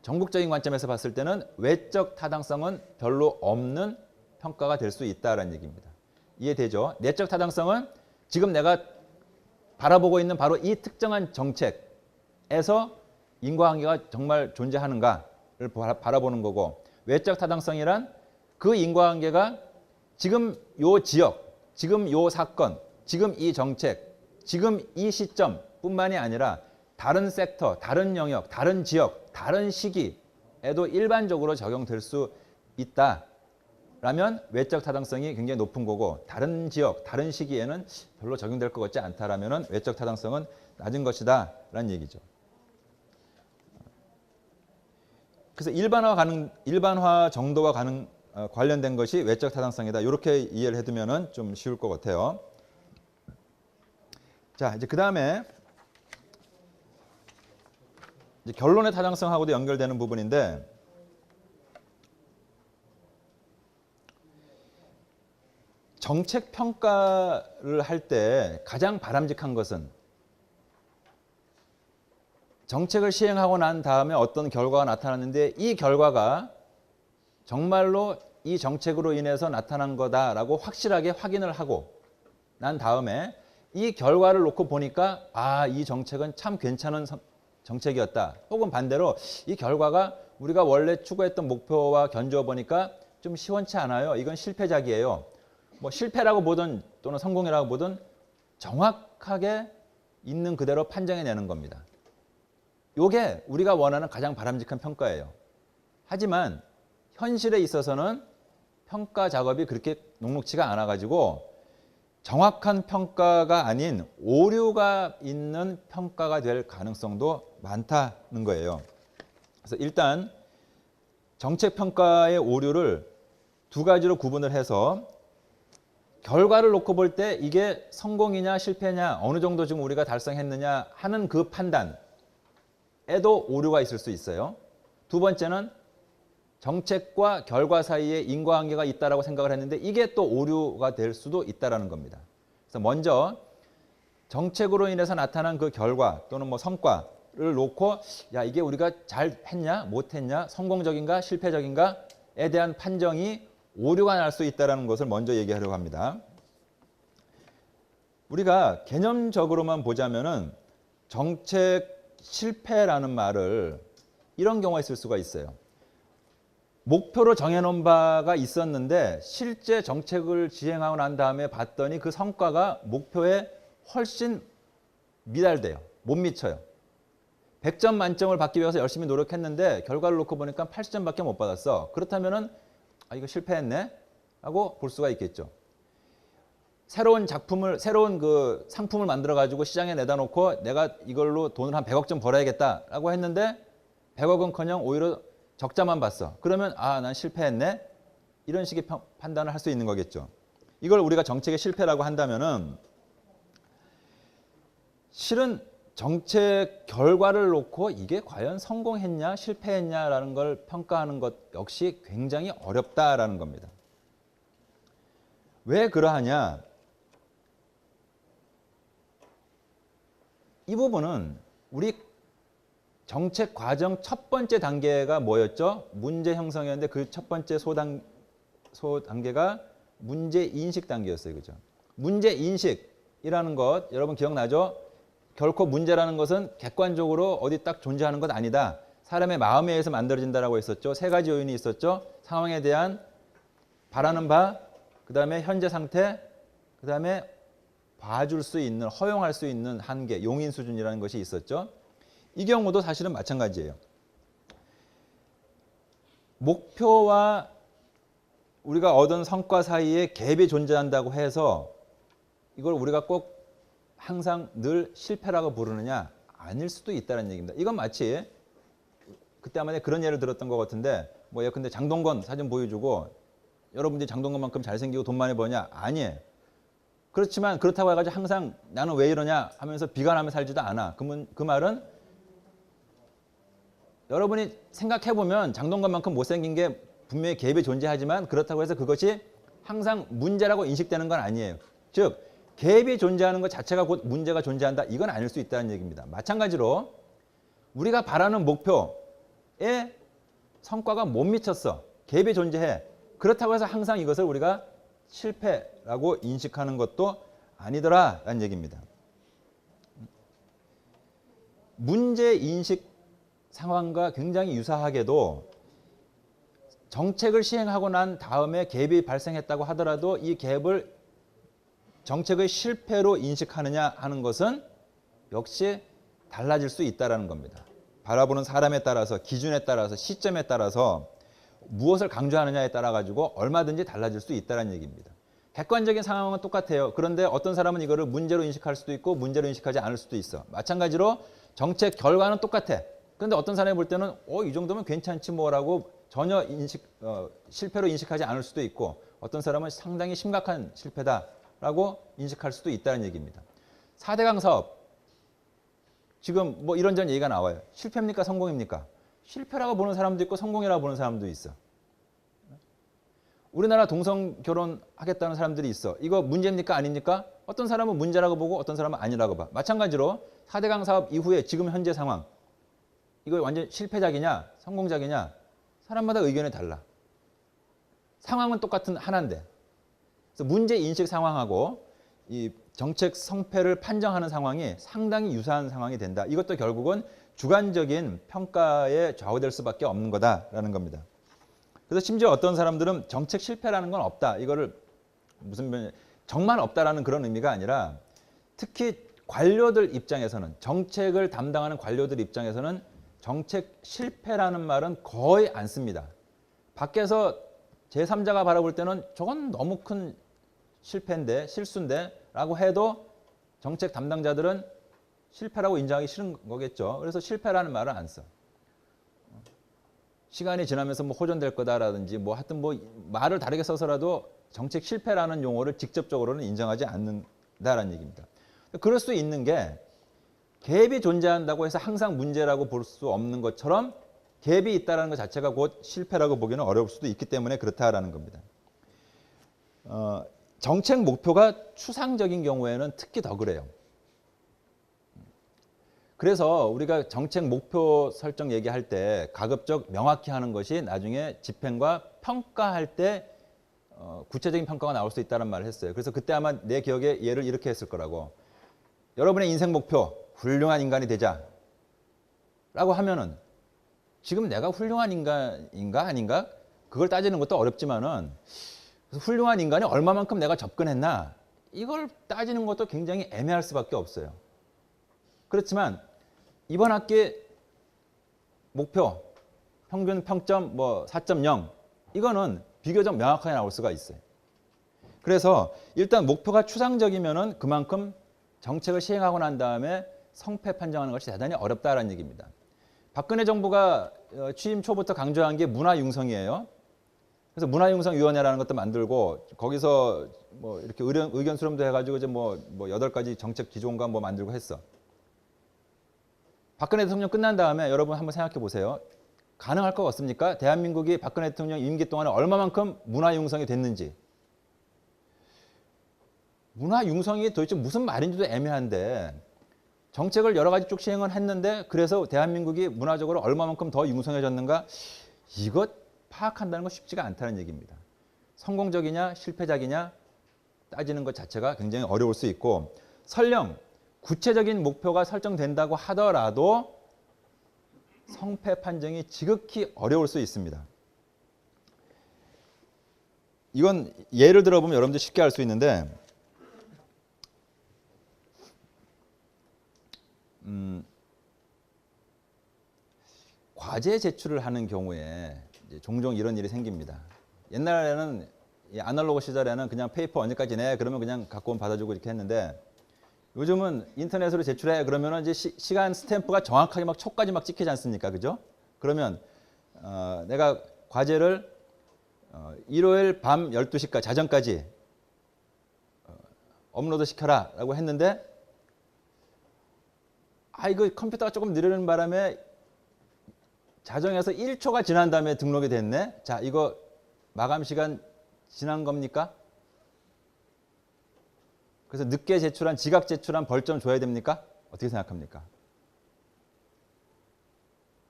전국적인 관점에서 봤을 때는 외적 타당성은 별로 없는 평가가 될 수 있다라는 얘기입니다. 이해되죠? 내적 타당성은 지금 내가 바라보고 있는 바로 이 특정한 정책에서 인과관계가 정말 존재하는가를 바라보는 거고, 외적 타당성이란 그 인과관계가 지금 요 지역, 지금 요 사건, 지금 이 정책, 지금 이 시점뿐만이 아니라 다른 섹터, 다른 영역, 다른 지역, 다른 시기에도 일반적으로 적용될 수 있다라면 외적 타당성이 굉장히 높은 거고, 다른 지역, 다른 시기에는 별로 적용될 것 같지 않다라면 외적 타당성은 낮은 것이다라는 얘기죠. 그래서 일반화 정도와 관련된 것이 외적 타당성이다. 이렇게 이해를 해두면 좀 쉬울 것 같아요. 자, 이제 그 다음에 결론의 타당성하고도 연결되는 부분인데, 정책 평가를 할 때 가장 바람직한 것은 정책을 시행하고 난 다음에 어떤 결과가 나타났는데 이 결과가 정말로 이 정책으로 인해서 나타난 거다라고 확실하게 확인을 하고 난 다음에 이 결과를 놓고 보니까 이 정책은 참 괜찮은 정책이었다. 혹은 반대로 이 결과가 우리가 원래 추구했던 목표와 견주어 보니까 좀 시원치 않아요. 이건 실패작이에요. 뭐 실패라고 보든 또는 성공이라고 보든 정확하게 있는 그대로 판정해내는 겁니다. 이게 우리가 원하는 가장 바람직한 평가예요. 하지만 현실에 있어서는 평가 작업이 그렇게 녹록치가 않아가지고 정확한 평가가 아닌 오류가 있는 평가가 될 가능성도 많다는 거예요. 그래서 일단 정책 평가의 오류를 두 가지로 구분을 해서 결과를 놓고 볼 때 이게 성공이냐 실패냐 어느 정도 지금 우리가 달성했느냐 하는 그 판단에도 오류가 있을 수 있어요. 두 번째는 정책과 결과 사이에 인과관계가 있다라고 생각을 했는데 이게 또 오류가 될 수도 있다라는 겁니다. 그래서 먼저 정책으로 인해서 나타난 그 결과 또는 뭐 성과를 놓고 이게 우리가 잘 했냐 못 했냐 성공적인가 실패적인가에 대한 판정이 오류가 날 수 있다는 것을 먼저 얘기하려고 합니다. 우리가 개념적으로만 보자면은 정책 실패라는 말을 이런 경우가 있을 수가 있어요. 목표로 정해놓은 바가 있었는데 실제 정책을 시행하고 난 다음에 봤더니 그 성과가 목표에 훨씬 미달돼요. 못 미쳐요. 100점 만점을 받기 위해서 열심히 노력했는데 결과를 놓고 보니까 80점밖에 못 받았어. 그렇다면은 이거 실패했네 하고 볼 수가 있겠죠. 새로운 그 상품을 만들어 가지고 시장에 내다 놓고 내가 이걸로 돈을 한 100억 좀 벌어야겠다라고 했는데 100억은커녕 오히려 적자만 봤어. 그러면 난 실패했네. 이런 식의 판단을 할 수 있는 거겠죠. 이걸 우리가 정책의 실패라고 한다면은 실은 정책 결과를 놓고 이게 과연 성공했냐 실패했냐라는 걸 평가하는 것 역시 굉장히 어렵다라는 겁니다. 왜 그러하냐? 이 부분은 우리 정책 과정 첫 번째 단계가 뭐였죠? 문제 형성이었는데 그 첫 번째 소단계가 문제 인식 단계였어요. 그죠? 문제 인식이라는 것 여러분 기억나죠? 결코 문제라는 것은 객관적으로 어디 딱 존재하는 것 아니다. 사람의 마음에 의해서 만들어진다라고 했었죠. 세 가지 요인이 있었죠. 상황에 대한 바라는 바, 그 다음에 현재 상태, 그 다음에 봐줄 수 있는, 허용할 수 있는 한계, 용인 수준이라는 것이 있었죠. 이 경우도 사실은 마찬가지예요. 목표와 우리가 얻은 성과 사이에 갭이 존재한다고 해서 이걸 우리가 꼭 항상 늘 실패라고 부르느냐? 아닐 수도 있다는 얘기입니다. 이건 마치 그때 아마 그런 예를 들었던 것 같은데 뭐 예컨대 장동건 사진 보여주고 여러분들이 장동건만큼 잘생기고 돈 많이 버냐? 아니에요. 그렇지만 그렇다고 해가지고 항상 나는 왜 이러냐 하면서 비관하며 살지도 않아. 그 말은 여러분이 생각해보면 장동건만큼 못생긴 게 분명히 갭이 존재하지만 그렇다고 해서 그것이 항상 문제라고 인식되는 건 아니에요. 즉 갭이 존재하는 것 자체가 곧 문제가 존재한다. 이건 아닐 수 있다는 얘기입니다. 마찬가지로 우리가 바라는 목표에 성과가 못 미쳤어. 갭이 존재해. 그렇다고 해서 항상 이것을 우리가 실패라고 인식하는 것도 아니더라라는 얘기입니다. 문제인식 상황과 굉장히 유사하게도 정책을 시행하고 난 다음에 갭이 발생했다고 하더라도 이 갭을 정책의 실패로 인식하느냐 하는 것은 역시 달라질 수 있다는 겁니다. 바라보는 사람에 따라서, 기준에 따라서, 시점에 따라서 무엇을 강조하느냐에 따라 가지고 얼마든지 달라질 수 있다는 얘기입니다. 객관적인 상황은 똑같아요. 그런데 어떤 사람은 이거를 문제로 인식할 수도 있고 문제로 인식하지 않을 수도 있어. 마찬가지로 정책 결과는 똑같아. 그런데 어떤 사람이 볼 때는 이 정도면 괜찮지 뭐라고 전혀 실패로 인식하지 않을 수도 있고 어떤 사람은 상당히 심각한 실패다라고 인식할 수도 있다는 얘기입니다. 4대강 사업 지금 뭐 이런저런 얘기가 나와요. 실패입니까? 성공입니까? 실패라고 보는 사람도 있고 성공이라고 보는 사람도 있어. 우리나라 동성 결혼하겠다는 사람들이 있어. 이거 문제입니까? 아닙니까? 어떤 사람은 문제라고 보고 어떤 사람은 아니라고 봐. 마찬가지로 4대강 사업 이후에 지금 현재 상황 이거 완전 실패작이냐 성공작이냐 사람마다 의견이 달라. 상황은 똑같은 하나인데 그래서 문제인식 상황하고 이 정책 성패를 판정하는 상황이 상당히 유사한 상황이 된다. 이것도 결국은 주관적인 평가에 좌우될 수밖에 없는 거다라는 겁니다. 그래서 심지어 어떤 사람들은 정책 실패라는 건 없다. 이거를 무슨 정말 없다라는 그런 의미가 아니라 특히 관료들 입장에서는 정책을 담당하는 관료들 입장에서는 정책 실패라는 말은 거의 안 씁니다. 밖에서 제3자가 바라볼 때는 저건 너무 큰 실패인데 실수인데 라고 해도 정책 담당자들은 실패라고 인정하기 싫은 거겠죠. 그래서 실패라는 말을 안 써. 시간이 지나면서 뭐 호전될 거다라든지 뭐 하여튼 뭐 말을 다르게 써서라도 정책 실패라는 용어를 직접적으로는 인정하지 않는다라는 얘기입니다. 그럴 수 있는 게 갭이 존재한다고 해서 항상 문제라고 볼 수 없는 것처럼 갭이 있다는 것 자체가 곧 실패라고 보기는 어려울 수도 있기 때문에 그렇다라는 겁니다. 정책 목표가 추상적인 경우에는 특히 더 그래요. 그래서 우리가 정책 목표 설정 얘기할 때 가급적 명확히 하는 것이 나중에 집행과 평가할 때 구체적인 평가가 나올 수 있다는 말을 했어요. 그래서 그때 아마 내 기억에 얘를 이렇게 했을 거라고. 여러분의 인생 목표 훌륭한 인간이 되자 라고 하면은 지금 내가 훌륭한 인간인가 아닌가 그걸 따지는 것도 어렵지만은 훌륭한 인간이 얼마만큼 내가 접근했나 이걸 따지는 것도 굉장히 애매할 수밖에 없어요. 그렇지만 이번 학기 목표 평균 평점 뭐 4.0 이거는 비교적 명확하게 나올 수가 있어요. 그래서 일단 목표가 추상적이면은 그만큼 정책을 시행하고 난 다음에 성패 판정하는 것이 대단히 어렵다라는 얘기입니다. 박근혜 정부가 취임 초부터 강조한 게 문화융성이에요. 그래서 문화융성위원회라는 것도 만들고 거기서 뭐 이렇게 의견 수렴도 해가지고 이제 뭐 8가지 정책 기조안과 뭐 만들고 했어. 박근혜 대통령 끝난 다음에 여러분 한번 생각해 보세요. 가능할 것 같습니까? 대한민국이 박근혜 대통령 임기 동안에 얼마만큼 문화융성이 됐는지. 문화융성이 도대체 무슨 말인지도 애매한데 정책을 여러 가지 쭉 시행을 했는데 그래서 대한민국이 문화적으로 얼마만큼 더 융성해졌는가 이것 파악한다는 건 쉽지가 않다는 얘기입니다. 성공적이냐 실패작이냐 따지는 것 자체가 굉장히 어려울 수 있고 설령 구체적인 목표가 설정된다고 하더라도 성패 판정이 지극히 어려울 수 있습니다. 이건 예를 들어보면 여러분들 쉽게 알 수 있는데 과제 제출을 하는 경우에 이제 종종 이런 일이 생깁니다. 옛날에는 아날로그 시절에는 그냥 페이퍼 언제까지 내 그러면 그냥 갖고 오면 받아주고 이렇게 했는데 요즘은 인터넷으로 제출해 그러면 이제 시간 스탬프가 정확하게 막 초까지 막 찍히지 않습니까? 그죠? 그러면 내가 과제를 일요일 밤 12시까지 자정까지 업로드 시켜라 라고 했는데 이거 컴퓨터가 조금 느리는 바람에 자정에서 1초가 지난 다음에 등록이 됐네. 자, 이거 마감 시간 지난 겁니까? 그래서 늦게 제출한, 지각 제출한 벌점 줘야 됩니까? 어떻게 생각합니까?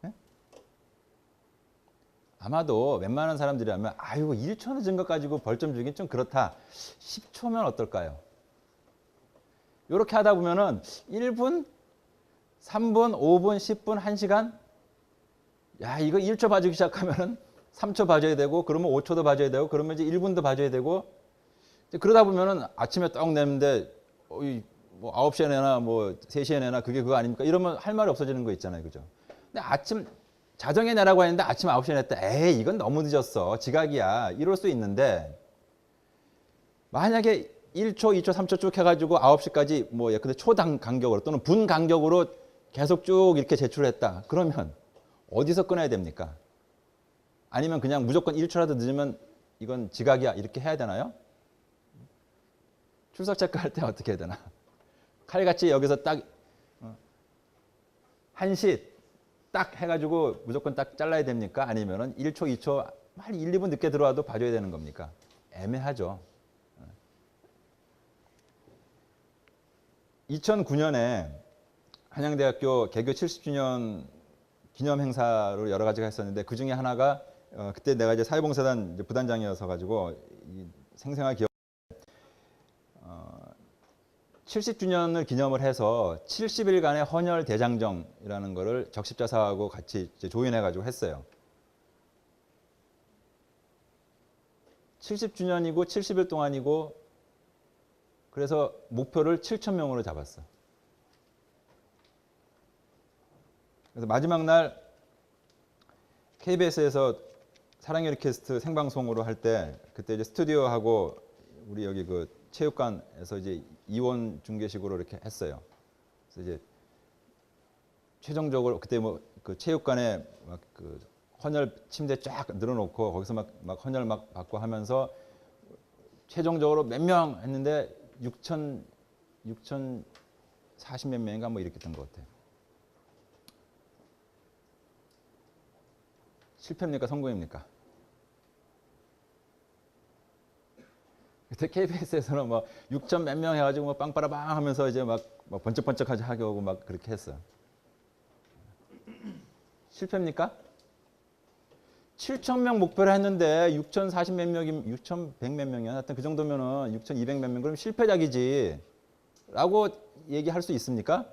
네? 아마도 웬만한 사람들이라면 아이고 1초 늦은 것 가지고 벌점 주긴 좀 그렇다. 10초면 어떨까요? 이렇게 하다 보면은 1분, 3분, 5분, 10분, 1시간? 야, 이거 1초 봐주기 시작하면은 3초 봐줘야 되고, 그러면 5초도 봐줘야 되고, 그러면 이제 1분도 봐줘야 되고, 그러다 보면은 아침에 떡 내는데, 뭐 9시에 내나, 뭐 3시에 내나, 그거 아닙니까? 이러면 할 말이 없어지는 거 있잖아요. 그죠? 근데 아침, 자정에 내라고 했는데 아침 9시에 냈다. 에이, 이건 너무 늦었어. 지각이야. 이럴 수 있는데, 만약에 1초, 2초, 3초 쭉 해가지고 9시까지 뭐 예컨대 초당 간격으로 또는 분 간격으로 계속 쭉 이렇게 제출했다. 그러면 어디서 끊어야 됩니까? 아니면 그냥 무조건 1초라도 늦으면 이건 지각이야 이렇게 해야 되나요? 출석 체크할 때 어떻게 해야 되나? 칼같이 여기서 딱 1시 딱 해가지고 무조건 딱 잘라야 됩니까? 아니면은 1초, 2초, 한 1, 2분 늦게 들어와도 봐줘야 되는 겁니까? 애매하죠. 2009년에 한양대학교 개교 70주년 기념 행사로 여러 가지가 했었는데 그 중에 하나가 그때 내가 이제 사회봉사단 부단장이어서 가지고 생생하게 기억. 70주년을 기념을 해서 70일간의 헌혈 대장정이라는 거를 적십자사하고 같이 조인해 가지고 했어요. 70주년이고 70일 동안이고 그래서 목표를 7,000명으로 잡았어. 그래서 마지막 날 KBS에서 사랑의 리퀘스트 생방송으로 할 때 그때 이제 스튜디오하고 우리 여기 그 체육관에서 이제 이원 중계식으로 이렇게 했어요. 그래서 이제 최종적으로 그때 뭐 그 체육관에 막 그 헌혈 침대 쫙 늘어놓고 거기서 막 헌혈 막 받고 하면서 최종적으로 몇 명 했는데 6,040몇 명인가 뭐 이렇게 된 것 같아요. 실패입니까? 성공입니까? 그때 KBS에서는 뭐 6천 몇 명 해가지고 뭐 빵빠라빵 하면서 이제 막 번쩍번쩍하게 하게 오고 막 그렇게 했어요. 실패입니까? 7,000명 목표를 했는데 6,040 몇 명이 6,100 몇 명이야. 하여튼 그 정도면은 6,200 몇 명. 그럼 실패작이지. 라고 얘기할 수 있습니까?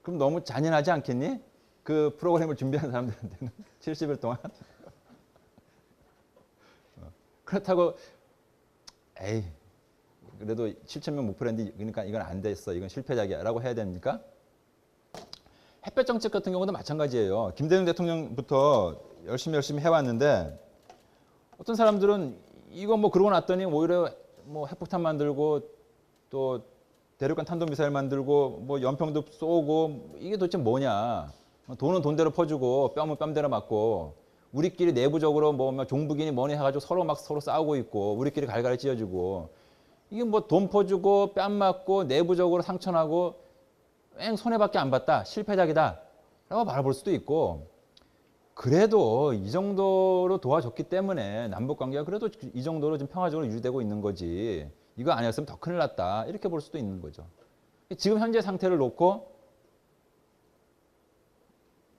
그럼 너무 잔인하지 않겠니? 그 프로그램을 준비한 사람들한테는 70일 동안. 그렇다고 에이 그래도 7,000명 목표를 했는데 그러니까 이건 안 됐어. 이건 실패작이야. 라고 해야 됩니까? 햇볕 정책 같은 경우도 마찬가지예요. 김대중 대통령부터 열심히 해왔는데 어떤 사람들은 이거 뭐 그러고 났더니 오히려 뭐 핵폭탄 만들고 또 대륙간 탄도미사일 만들고 뭐 연평도 쏘고 이게 도대체 뭐냐. 돈은 돈대로 퍼주고 뺨은 뺨대로 맞고 우리끼리 내부적으로 뭐 종북이니 뭐니 해가지고 서로 싸우고 있고 우리끼리 갈갈이 찢어지고 이게 뭐 돈 퍼주고 뺨 맞고 내부적으로 상처나고 엥 손해밖에 안 봤다. 실패작이다. 라고 바라볼 수도 있고 그래도 이 정도로 도와줬기 때문에 남북관계가 그래도 이 정도로 좀 평화적으로 유지되고 있는 거지. 이거 아니었으면 더 큰일 났다. 이렇게 볼 수도 있는 거죠. 지금 현재 상태를 놓고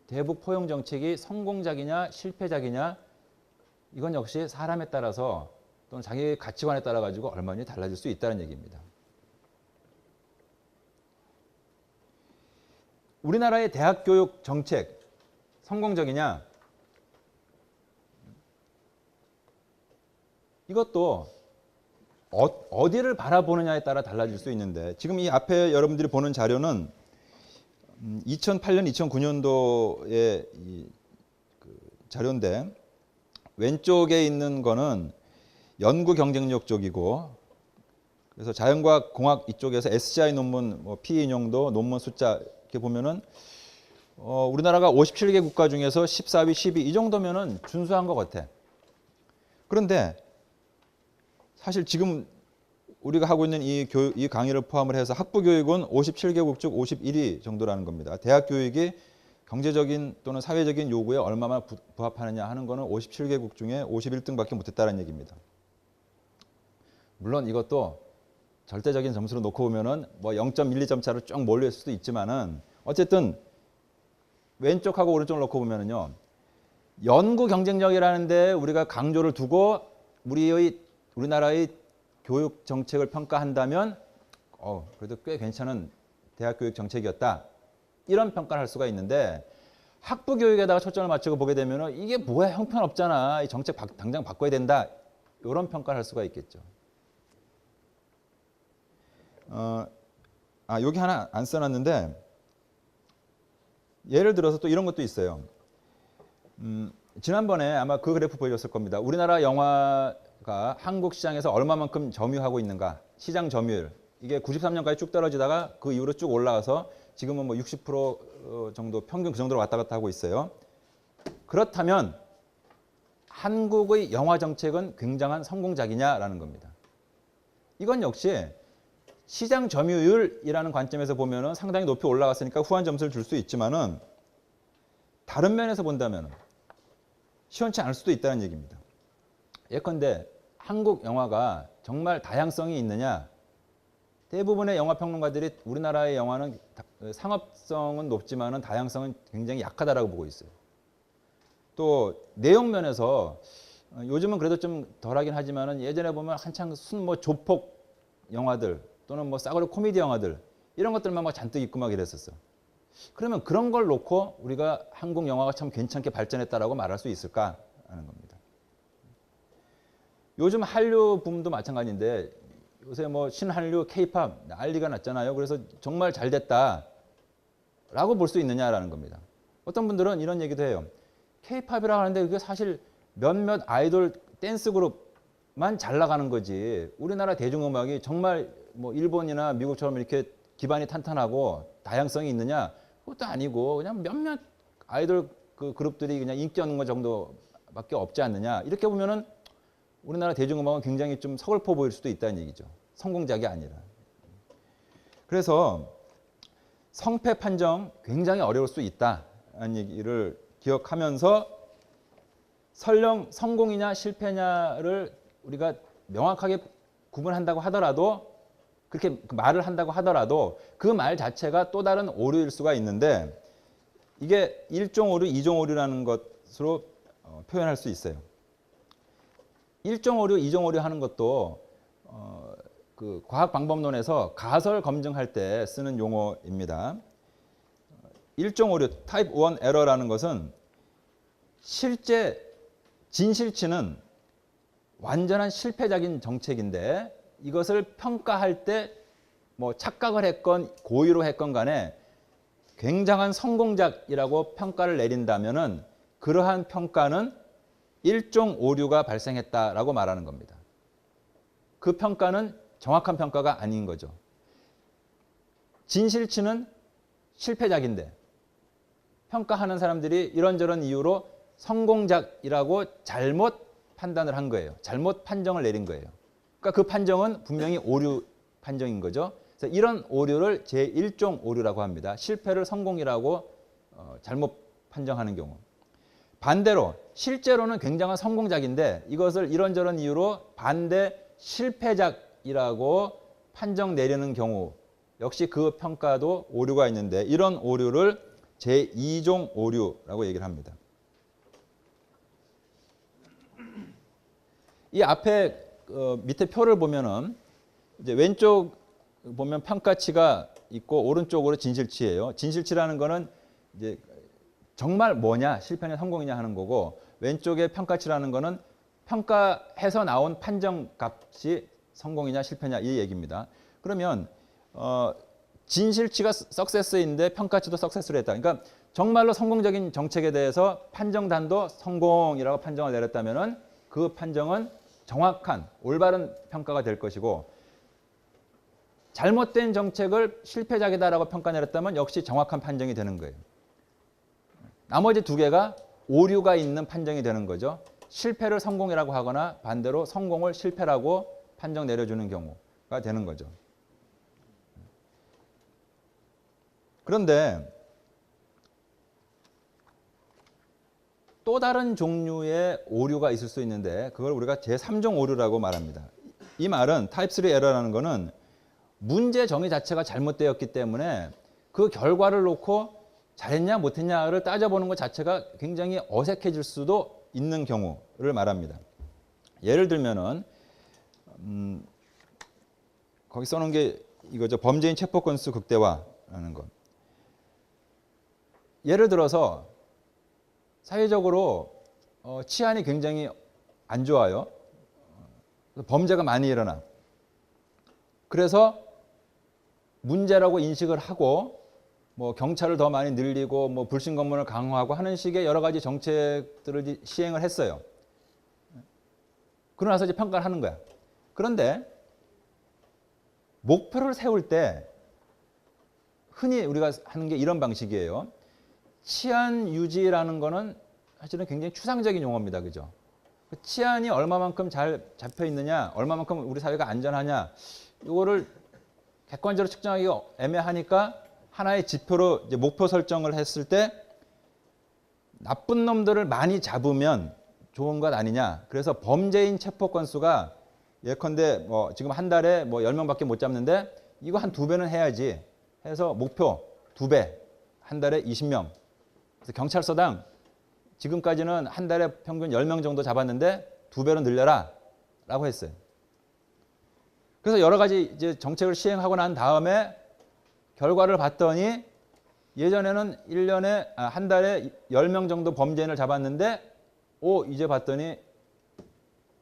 대북 포용 정책이 성공작이냐 실패작이냐 이건 역시 사람에 따라서 또는 자기 가치관에 따라 가지고 얼마나 달라질 수 있다는 얘기입니다. 우리나라의 대학 교육 정책 성공적이냐? 이것도 어디를 바라보느냐에 따라 달라질 수 있는데 지금 이 앞에 여러분들이 보는 자료는 2008년, 2009년도의 그 자료인데 왼쪽에 있는 거는 연구 경쟁력 쪽이고 그래서 자연과학 공학 이쪽에서 SCI 논문, 뭐 PE 인용도, 논문 숫자 이렇게 보면은 우리나라가 57개 국가 중에서 14위, 12위 이 정도면은 준수한 것 같아. 그런데 사실 지금 우리가 하고 있는 이 강의를 포함을 해서 학부 교육은 57개국 중 51위 정도라는 겁니다. 대학 교육이 경제적인 또는 사회적인 요구에 얼마나 부합하느냐 하는 거는 57개국 중에 51등밖에 못했다는 얘기입니다. 물론 이것도 절대적인 점수로 놓고 보면은 뭐 0.12점 차로 쭉 몰릴 수도 있지만은 어쨌든 왼쪽하고 오른쪽을 놓고 보면은요. 연구 경쟁력이라는 데 우리가 강조를 두고 우리나라의 교육 정책을 평가한다면 그래도 꽤 괜찮은 대학 교육 정책이었다. 이런 평가를 할 수가 있는데 학부 교육에다가 초점을 맞추고 보게 되면 이게 뭐야 형편없잖아. 이 정책 당장 바꿔야 된다. 이런 평가를 할 수가 있겠죠. 여기 하나 안 써놨는데 예를 들어서 또 이런 것도 있어요. 지난번에 아마 그 그래프 보여줬을 겁니다. 우리나라 영화가 한국 시장에서 얼마만큼 점유하고 있는가. 시장 점유율. 이게 93년까지 쭉 떨어지다가 그 이후로 쭉 올라와서 지금은 뭐 60% 정도 평균 그 정도로 왔다 갔다 하고 있어요. 그렇다면 한국의 영화 정책은 굉장한 성공작이냐라는 겁니다. 이건 역시 시장 점유율이라는 관점에서 보면은 상당히 높이 올라갔으니까 후한 점수를 줄 수 있지만은 다른 면에서 본다면 시원치 않을 수도 있다는 얘기입니다. 예컨대 한국 영화가 정말 다양성이 있느냐? 대부분의 영화 평론가들이 우리나라의 영화는 상업성은 높지만은 다양성은 굉장히 약하다라고 보고 있어요. 또 내용 면에서 요즘은 그래도 좀 덜하긴 하지만은 예전에 보면 한창 뭐 조폭 영화들 또는 뭐 싸구려 코미디 영화들 이런 것들만 막 잔뜩 있고 막 이랬었어. 그러면 그런 걸 놓고 우리가 한국 영화가 참 괜찮게 발전했다라고 말할 수 있을까 하는 겁니다. 요즘 한류 붐도 마찬가지인데 요새 뭐 신한류, K-팝 난리가 났잖아요. 그래서 정말 잘 됐다라고 볼 수 있느냐라는 겁니다. 어떤 분들은 이런 얘기도 해요. K-팝이라고 하는데 그게 사실 몇몇 아이돌 댄스 그룹만 잘 나가는 거지. 우리나라 대중음악이 정말 뭐 일본이나 미국처럼 이렇게 기반이 탄탄하고 다양성이 있느냐? 그것도 아니고 그냥 몇몇 아이돌 그 그룹들이 그냥 인기 없는 것 정도밖에 없지 않느냐? 이렇게 보면은 우리나라 대중음악은 굉장히 좀 서글퍼 보일 수도 있다는 얘기죠. 성공작이 아니라. 그래서 성패 판정 굉장히 어려울 수 있다는 얘기를 기억하면서 설령 성공이냐 실패냐를 우리가 명확하게 구분한다고 하더라도 그렇게 말을 한다고 하더라도 그 말 자체가 또 다른 오류일 수가 있는데 이게 1종 오류, 2종 오류라는 것으로 표현할 수 있어요. 1종 오류, 2종 오류 하는 것도 그 과학 방법론에서 가설 검증할 때 쓰는 용어입니다. 1종 오류, 타입 1 에러라는 것은 실제 진실치는 완전한 실패적인 정책인데 이것을 평가할 때 뭐 착각을 했건 고의로 했건 간에 굉장한 성공작이라고 평가를 내린다면은 그러한 평가는 1종 오류가 발생했다라고 말하는 겁니다. 그 평가는 정확한 평가가 아닌 거죠. 진실치는 실패작인데 평가하는 사람들이 이런저런 이유로 성공작이라고 잘못 판단을 한 거예요. 잘못 판정을 내린 거예요. 그러니까 그 판정은 분명히 오류 판정인 거죠. 그래서 이런 오류를 제1종 오류라고 합니다. 실패를 성공이라고 잘못 판정하는 경우. 반대로 실제로는 굉장한 성공작인데 이것을 이런저런 이유로 반대 실패작이라고 판정 내리는 경우 역시 그 평가도 오류가 있는데 이런 오류를 제2종 오류라고 얘기를 합니다. 이 앞에 밑에 표를 보면은 이제 왼쪽 보면 평가치가 있고 오른쪽으로 진실치예요. 진실치라는 거는 이제 정말 뭐냐, 실패냐, 성공이냐 하는 거고 왼쪽에 평가치라는 거는 평가해서 나온 판정 값이 성공이냐, 실패냐 이 얘기입니다. 그러면 진실치가 석세스인데 평가치도 석세스를 했다. 그러니까 정말로 성공적인 정책에 대해서 판정단도 성공이라고 판정을 내렸다면은 그 판정은 정확한 올바른 평가가 될 것이고 잘못된 정책을 실패작이다라고 평가 내렸다면 역시 정확한 판정이 되는 거예요. 나머지 두 개가 오류가 있는 판정이 되는 거죠. 실패를 성공이라고 하거나 반대로 성공을 실패라고 판정 내려주는 경우가 되는 거죠. 그런데 또 다른 종류의 오류가 있을 수 있는데 그걸 우리가 제3종 오류라고 말합니다. 이 말은 타입 3 에러라는 거는 문제 정의 자체가 잘못되었기 때문에 그 결과를 놓고 잘했냐 못했냐를 따져보는 것 자체가 굉장히 어색해질 수도 있는 경우를 말합니다. 예를 들면은 거기 써놓은 게 이거죠. 범죄인 체포 건수 극대화라는 것. 예를 들어서 사회적으로 치안이 굉장히 안 좋아요. 범죄가 많이 일어나. 그래서 문제라고 인식을 하고 뭐 경찰을 더 많이 늘리고 뭐 불신 검문을 강화하고 하는 식의 여러 가지 정책들을 시행을 했어요. 그러고 나서 이제 평가를 하는 거야. 그런데 목표를 세울 때 흔히 우리가 하는 게 이런 방식이에요. 치안 유지라는 거는 사실은 굉장히 추상적인 용어입니다. 그죠? 치안이 얼마만큼 잘 잡혀 있느냐, 얼마만큼 우리 사회가 안전하냐, 이거를 객관적으로 측정하기가 애매하니까 하나의 지표로 이제 목표 설정을 했을 때 나쁜 놈들을 많이 잡으면 좋은 것 아니냐. 그래서 범죄인 체포 건수가 예컨대 뭐 지금 한 달에 뭐 10명밖에 못 잡는데 이거 한 2배는 해야지 해서 목표 2배, 한 달에 20명. 그래서 경찰서당 지금까지는 한 달에 평균 10명 정도 잡았는데 2배로 늘려라 라고 했어요. 그래서 여러 가지 이제 정책을 시행하고 난 다음에 결과를 봤더니 예전에는 1년에 한 달에 10명 정도 범죄인을 잡았는데 이제 봤더니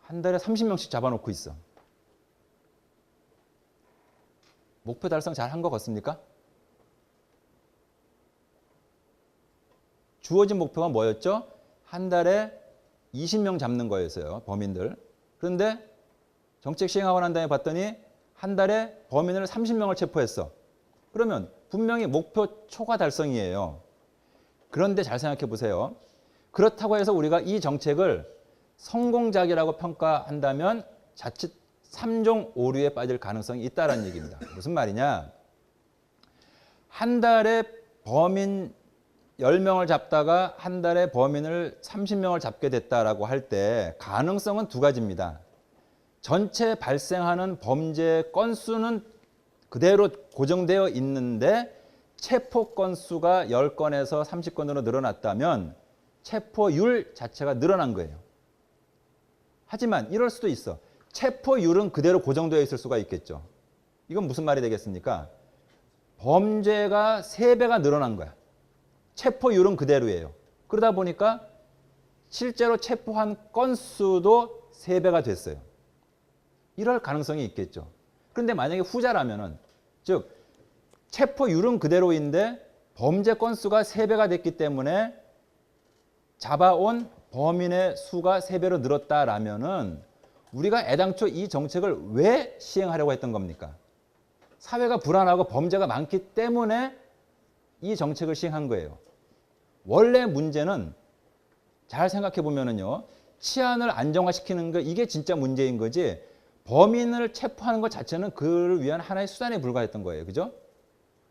한 달에 30명씩 잡아놓고 있어. 목표 달성 잘 한 것 같습니까? 주어진 목표가 뭐였죠? 한 달에 20명 잡는 거였어요. 범인들. 그런데 정책 시행하고 난 다음에 봤더니 한 달에 범인을 30명을 체포했어. 그러면 분명히 목표 초과 달성이에요. 그런데 잘 생각해 보세요. 그렇다고 해서 우리가 이 정책을 성공작이라고 평가한다면 자칫 3종 오류에 빠질 가능성이 있다는 얘기입니다. 무슨 말이냐? 한 달에 범인 10명을 잡다가 한 달에 범인을 30명을 잡게 됐다라고 할 때 가능성은 두 가지입니다. 전체 발생하는 범죄 건수는 그대로 고정되어 있는데 체포 건수가 10건에서 30건으로 늘어났다면 체포율 자체가 늘어난 거예요. 하지만 이럴 수도 있어. 체포율은 그대로 고정되어 있을 수가 있겠죠. 이건 무슨 말이 되겠습니까? 범죄가 3배가 늘어난 거야. 체포율은 그대로예요. 그러다 보니까 실제로 체포한 건수도 3배가 됐어요. 이럴 가능성이 있겠죠. 그런데 만약에 후자라면은, 즉 체포율은 그대로인데 범죄 건수가 3배가 됐기 때문에 잡아온 범인의 수가 3배로 늘었다라면은 우리가 애당초 이 정책을 왜 시행하려고 했던 겁니까? 사회가 불안하고 범죄가 많기 때문에 이 정책을 시행한 거예요. 원래 문제는 잘 생각해 보면은요, 치안을 안정화시키는 거 이게 진짜 문제인 거지. 범인을 체포하는 것 자체는 그를 위한 하나의 수단에 불과했던 거예요. 그죠?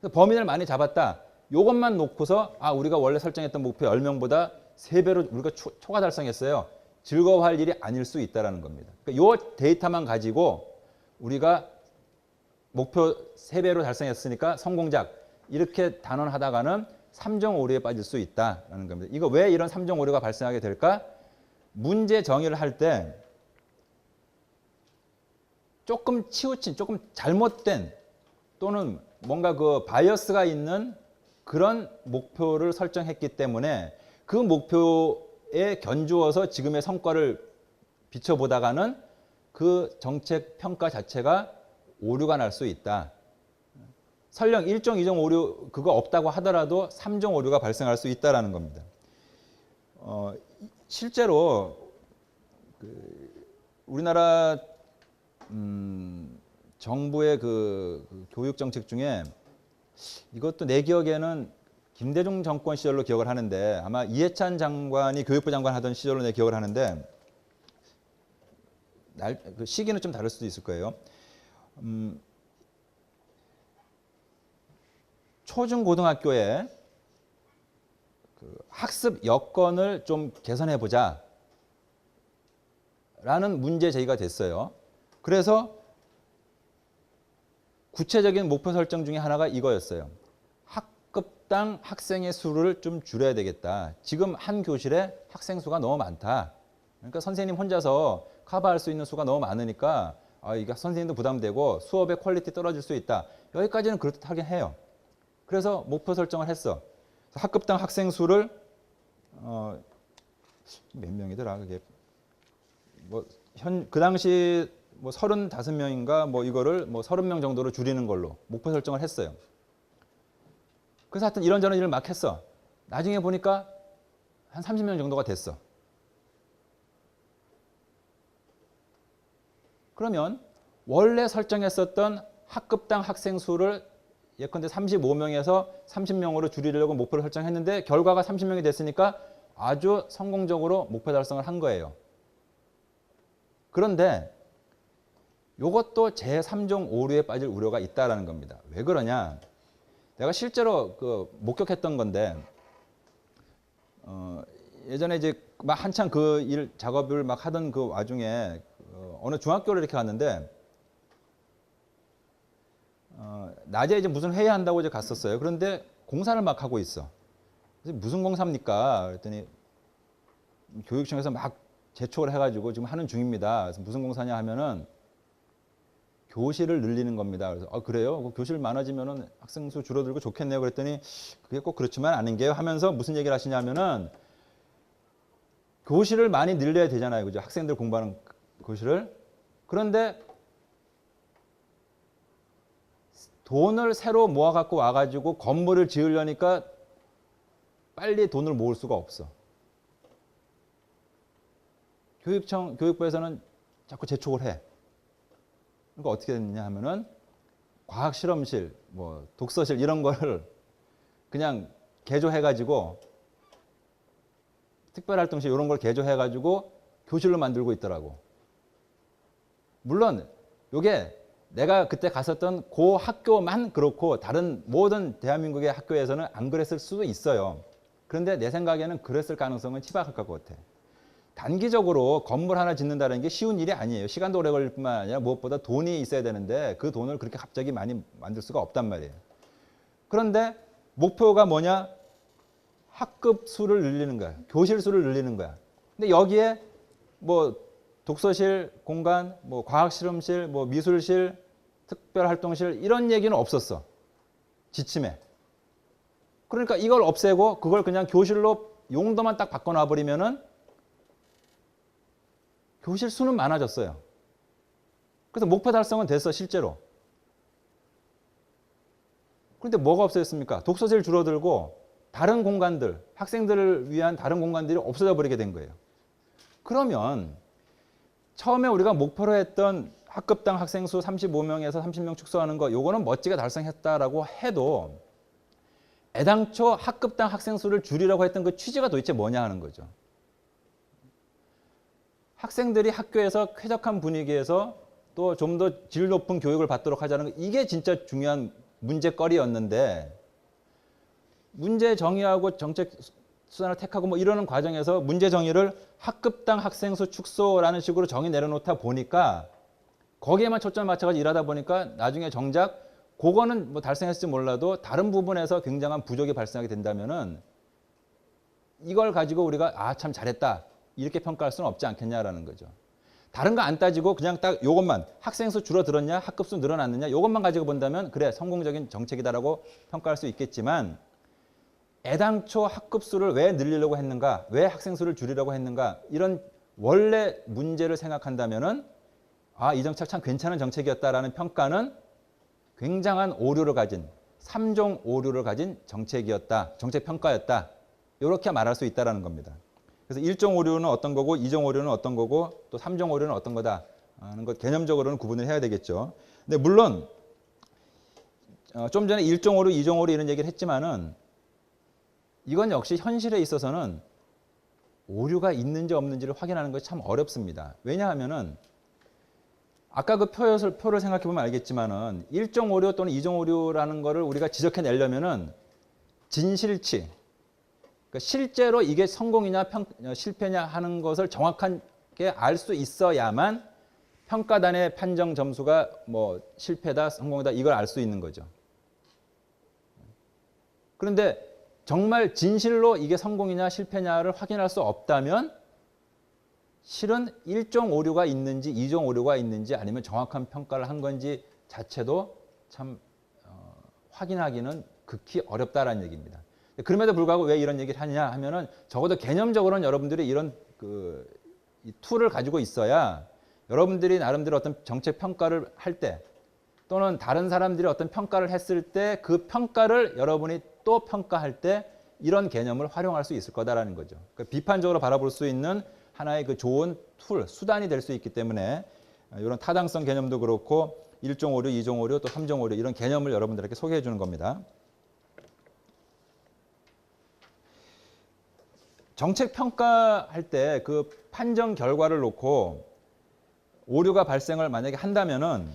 그래서 범인을 많이 잡았다. 이것만 놓고서 우리가 원래 설정했던 목표 10명보다 3배로 우리가 초과 달성했어요. 즐거워할 일이 아닐 수 있다는 겁니다. 그러니까 이 데이터만 가지고 우리가 목표 3배로 달성했으니까 성공작 이렇게 단언하다가는 3종 오류에 빠질 수 있다는 겁니다. 이거 왜 이런 3종 오류가 발생하게 될까? 문제 정의를 할 때 조금 치우친, 조금 잘못된 또는 뭔가 그 바이어스가 있는 그런 목표를 설정했기 때문에 그 목표에 견주어서 지금의 성과를 비춰보다가는 그 정책 평가 자체가 오류가 날 수 있다. 설령 1종, 2종 오류 그거 없다고 하더라도 3종 오류가 발생할 수 있다는 겁니다. 실제로 우리나라 정부의 그 교육 정책 중에 이것도 내 기억에는 김대중 정권 시절로 기억을 하는데 아마 이해찬 장관이 교육부 장관 하던 시절로 내 기억을 하는데 그 시기는 좀 다를 수도 있을 거예요. 초중고등학교에 그 학습 여건을 좀 개선해 보자 라는 문제 제기가 됐어요. 그래서 구체적인 목표 설정 중에 하나가 이거였어요. 학급당 학생의 수를 좀 줄여야 되겠다. 지금 한 교실에 학생 수가 너무 많다. 그러니까 선생님 혼자서 커버할 수 있는 수가 너무 많으니까 이게 선생님도 부담되고 수업의 퀄리티 떨어질 수 있다. 여기까지는 그렇듯하긴 해요. 그래서 목표 설정을 했어. 학급당 학생 수를 몇 명이더라 그게 그 당시 35명인가 이거를 30명 정도로 줄이는 걸로 목표 설정을 했어요. 그래서 하여튼 이런저런 일을 막 했어. 나중에 보니까 한 30명 정도가 됐어. 그러면 원래 설정했었던 학급당 학생 수를 예컨대 35명에서 30명으로 줄이려고 목표를 설정했는데 결과가 30명이 됐으니까 아주 성공적으로 목표 달성을 한 거예요. 그런데 이것도 제3종 오류에 빠질 우려가 있다는 겁니다. 왜 그러냐? 내가 실제로 목격했던 건데 예전에 이제 막 한창 그 일 작업을 막 하던 그 와중에 어느 중학교를 이렇게 갔는데 낮에 이제 무슨 회의한다고 이제 갔었어요. 그런데 공사를 막 하고 있어. 그래서 무슨 공사입니까? 그랬더니 교육청에서 막 재촉을 해가지고 지금 하는 중입니다. 그래서 무슨 공사냐 하면은 교실을 늘리는 겁니다. 그래서 그래요? 교실 많아지면은 학생 수 줄어들고 좋겠네요. 그랬더니 그게 꼭 그렇지만 않은 게요. 하면서 무슨 얘기를 하시냐면은 교실을 많이 늘려야 되잖아요. 그죠? 학생들 공부하는 교실을. 그런데 돈을 새로 모아갖고 와가지고 건물을 지으려니까 빨리 돈을 모을 수가 없어. 교육부에서는 자꾸 재촉을 해. 그러니까 어떻게 됐느냐 하면은 과학실험실, 독서실 이런 거를 그냥 개조해가지고 특별활동실 이런 걸 개조해가지고 교실로 만들고 있더라고. 물론 이게 내가 그때 갔었던 그 학교만 그렇고 다른 모든 대한민국의 학교에서는 안 그랬을 수도 있어요. 그런데 내 생각에는 그랬을 가능성은 희박할 것 같아. 단기적으로 건물 하나 짓는다는 게 쉬운 일이 아니에요. 시간도 오래 걸릴 뿐만 아니라 무엇보다 돈이 있어야 되는데 그 돈을 그렇게 갑자기 많이 만들 수가 없단 말이에요. 그런데 목표가 뭐냐? 학급 수를 늘리는 거야. 교실 수를 늘리는 거야. 근데 여기에 독서실 공간, 과학실험실, 미술실, 특별활동실 이런 얘기는 없었어. 지침에. 그러니까 이걸 없애고 그걸 그냥 교실로 용도만 딱 바꿔놔 버리면은 교실 수는 많아졌어요. 그래서 목표 달성은 됐어, 실제로. 그런데 뭐가 없어졌습니까? 독서실 줄어들고 다른 공간들, 학생들을 위한 다른 공간들이 없어져 버리게 된 거예요. 그러면 처음에 우리가 목표로 했던 학급당 학생 수 35명에서 30명 축소하는 거 요거는 멋지게 달성했다라고 해도 애당초 학급당 학생 수를 줄이라고 했던 그 취지가 도대체 뭐냐 하는 거죠. 학생들이 학교에서 쾌적한 분위기에서 또 좀 더 질 높은 교육을 받도록 하자는 거 이게 진짜 중요한 문제거리였는데 문제 정의하고 정책 수단을 택하고 이러는 과정에서 문제 정의를 학급당 학생 수 축소라는 식으로 정의 내려놓다 보니까 거기에만 초점을 맞춰가지고 일하다 보니까 나중에 정작 그거는 달성했을지 몰라도 다른 부분에서 굉장한 부족이 발생하게 된다면은 이걸 가지고 우리가 참 잘했다 이렇게 평가할 수는 없지 않겠냐라는 거죠. 다른 거 안 따지고 그냥 딱 요것만 학생 수 줄어들었냐 학급 수 늘어났느냐 요것만 가지고 본다면 그래 성공적인 정책이다라고 평가할 수 있겠지만 애당초 학급 수를 왜 늘리려고 했는가 왜 학생 수를 줄이려고 했는가 이런 원래 문제를 생각한다면은 이 정책 참 괜찮은 정책이었다라는 평가는 굉장한 오류를 가진 3종 오류를 가진 정책이었다. 정책 평가였다. 이렇게 말할 수 있다라는 겁니다. 그래서 1종 오류는 어떤 거고 2종 오류는 어떤 거고 또 3종 오류는 어떤 거다 하는 것 개념적으로는 구분을 해야 되겠죠. 근데 물론 좀 전에 1종 오류, 2종 오류 이런 얘기를 했지만은 이건 역시 현실에 있어서는 오류가 있는지 없는지를 확인하는 것이 참 어렵습니다. 왜냐하면은 아까 그 표를 생각해 보면 알겠지만은 1종 오류 또는 2종 오류라는 거를 우리가 지적해내려면은 진실치, 그러니까 실제로 이게 성공이냐 실패냐 하는 것을 정확하게 알 수 있어야만 평가단의 판정 점수가 뭐 실패다, 성공이다 이걸 알 수 있는 거죠. 그런데 정말 진실로 이게 성공이냐 실패냐를 확인할 수 없다면 실은 1종 오류가 있는지 2종 오류가 있는지 아니면 정확한 평가를 한 건지 자체도 참 확인하기는 극히 어렵다라는 얘기입니다. 그럼에도 불구하고 왜 이런 얘기를 하느냐 하면은 적어도 개념적으로는 여러분들이 이런 이 툴을 가지고 있어야 여러분들이 나름대로 어떤 정책 평가를 할 때 또는 다른 사람들이 어떤 평가를 했을 때 그 평가를 여러분이 또 평가할 때 이런 개념을 활용할 수 있을 거다라는 거죠. 그러니까 비판적으로 바라볼 수 있는 하나의 그 좋은 툴, 수단이 될 수 있기 때문에 이런 타당성 개념도 그렇고 1종 오류, 2종 오류, 또 3종 오류 이런 개념을 여러분들에게 소개해 주는 겁니다. 정책 평가할 때 그 판정 결과를 놓고 오류가 발생을 만약에 한다면은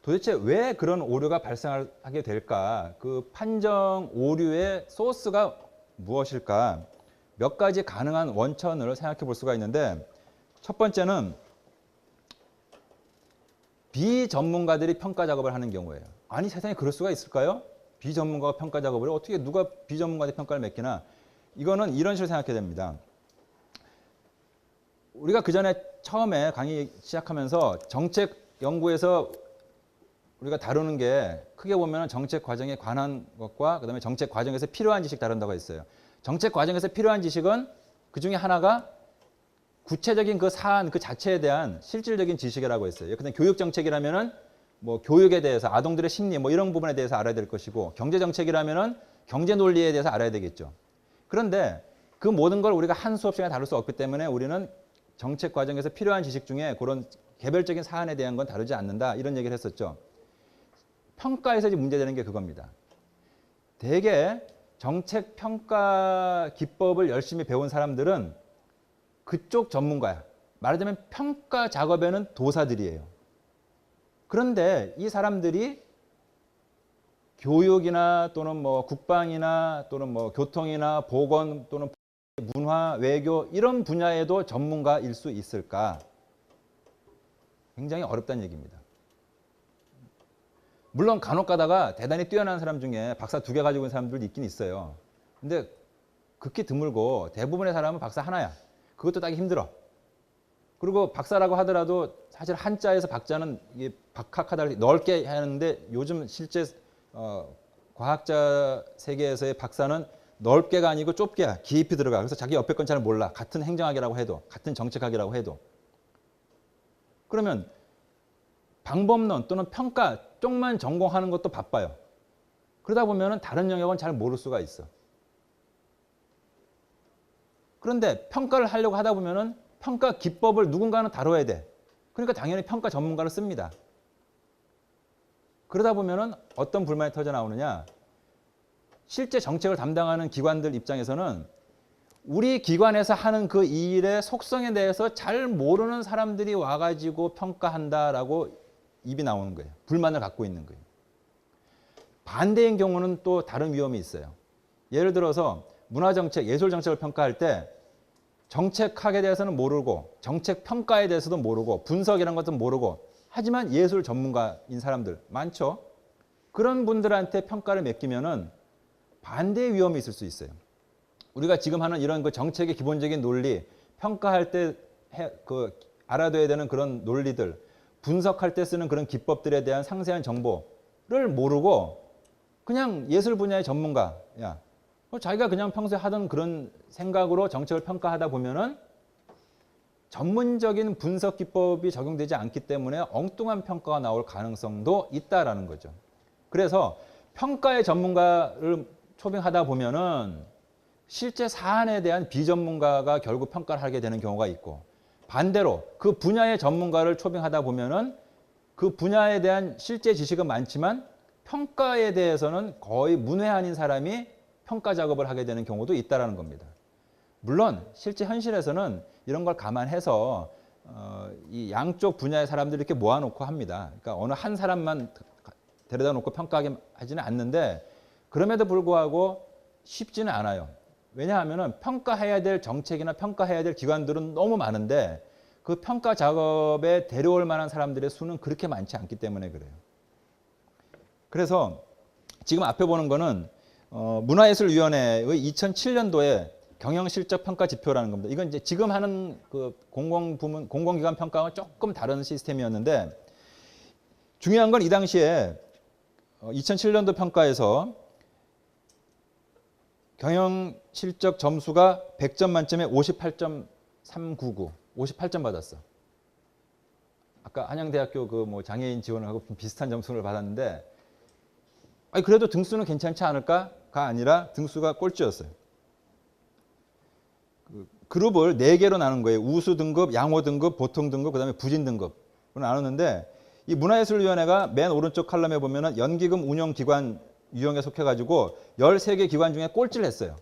도대체 왜 그런 오류가 발생하게 될까? 그 판정 오류의 소스가 무엇일까? 몇 가지 가능한 원천을 생각해 볼 수가 있는데 첫 번째는 비전문가들이 평가 작업을 하는 경우예요. 아니 세상에 그럴 수가 있을까요? 비전문가가 평가 작업을 해요? 어떻게 누가 비전문가한테 평가를 맡기나? 이거는 이런 식으로 생각해야 됩니다. 우리가 그 전에 처음에 강의 시작하면서 정책 연구에서 우리가 다루는 게 크게 보면 정책 과정에 관한 것과 그다음에 정책 과정에서 필요한 지식 다룬다고 했어요. 정책 과정에서 필요한 지식은 그 중에 하나가 구체적인 그 사안 그 자체에 대한 실질적인 지식이라고 했어요. 근데 교육 정책이라면은 뭐 교육에 대해서 아동들의 심리 뭐 이런 부분에 대해서 알아야 될 것이고 경제 정책이라면은 경제 논리에 대해서 알아야 되겠죠. 그런데 그 모든 걸 우리가 한 수업 시간에 다룰 수 없기 때문에 우리는 정책 과정에서 필요한 지식 중에 그런 개별적인 사안에 대한 건 다루지 않는다 이런 얘기를 했었죠. 평가에서 문제되는 게 그겁니다. 대개 정책 평가 기법을 열심히 배운 사람들은 그쪽 전문가야. 말하자면 평가 작업에는 도사들이에요. 그런데 이 사람들이 교육이나 또는 뭐 국방이나 또는 뭐 교통이나 보건 또는 문화, 외교 이런 분야에도 전문가일 수 있을까? 굉장히 어렵다는 얘기입니다. 물론 간혹 가다가 대단히 뛰어난 사람 중에 박사 2개 가지고 있는 사람들도 있긴 있어요. 근데 극히 드물고 대부분의 사람은 박사 하나야. 그것도 따기 힘들어. 그리고 박사라고 하더라도 사실 한자에서 박자는 이게 박학하다 넓게 하는데 요즘 실제 과학자 세계에서의 박사는 넓게가 아니고 좁게야. 깊이 들어가. 그래서 자기 옆에 건 잘 몰라. 같은 행정학이라고 해도 같은 정책학이라고 해도. 그러면 방법론 또는 평가 쪽만 전공하는 것도 바빠요. 그러다 보면 다른 영역은 잘 모를 수가 있어. 그런데 평가를 하려고 하다 보면 평가 기법을 누군가는 다뤄야 돼. 그러니까 당연히 평가 전문가를 씁니다. 그러다 보면 어떤 불만이 터져 나오느냐. 실제 정책을 담당하는 기관들 입장에서는 우리 기관에서 하는 그 일의 속성에 대해서 잘 모르는 사람들이 와가지고 평가한다라고 입이 나오는 거예요. 불만을 갖고 있는 거예요. 반대인 경우는 또 다른 위험이 있어요. 예를 들어서 문화정책, 예술정책을 평가할 때 정책학에 대해서는 모르고 정책 평가에 대해서도 모르고 분석이라는 것도 모르고 하지만 예술 전문가인 사람들 많죠. 그런 분들한테 평가를 맡기면은 반대의 위험이 있을 수 있어요. 우리가 지금 하는 이런 그 정책의 기본적인 논리, 평가할 때 알아둬야 되는 그런 논리들, 분석할 때 쓰는 그런 기법들에 대한 상세한 정보를 모르고 그냥 예술 분야의 전문가야. 자기가 그냥 평소에 하던 그런 생각으로 정책을 평가하다 보면은 전문적인 분석 기법이 적용되지 않기 때문에 엉뚱한 평가가 나올 가능성도 있다라는 거죠. 그래서 평가의 전문가를 초빙하다 보면은 실제 사안에 대한 비전문가가 결국 평가를 하게 되는 경우가 있고 반대로 그 분야의 전문가를 초빙하다 보면은 그 분야에 대한 실제 지식은 많지만 평가에 대해서는 거의 문외한인 사람이 평가 작업을 하게 되는 경우도 있다라는 겁니다. 물론 실제 현실에서는 이런 걸 감안해서 이 양쪽 분야의 사람들을 이렇게 모아놓고 합니다. 그러니까 어느 한 사람만 데려다 놓고 평가하게 하지는 않는데 그럼에도 불구하고 쉽지는 않아요. 왜냐하면 평가해야 될 정책이나 평가해야 될 기관들은 너무 많은데 그 평가 작업에 데려올 만한 사람들의 수는 그렇게 많지 않기 때문에 그래요. 그래서 지금 앞에 보는 거는 문화예술위원회의 2007년도에 경영실적평가 지표라는 겁니다. 이건 이제 지금 하는 그 공공부문, 공공기관 평가와 조금 다른 시스템이었는데 중요한 건 이 당시에 2007년도 평가에서 경영실적 점수가 100점 만점에 58.399, 58점 받았어. 아까 한양대학교 그 뭐 장애인 지원을 하고 비슷한 점수를 받았는데, 아니 그래도 등수는 괜찮지 않을까가 아니라 등수가 꼴찌였어요. 그 그룹을 4개로 나눈 거예요. 우수 등급, 양호 등급, 보통 등급, 그다음에 부진 등급으로 나눴는데 이 문화예술위원회가 맨 오른쪽 칼럼에 보면은 연기금 운영기관 유형에 속해가지고 13개 기관 중에 꼴찌를 했어요.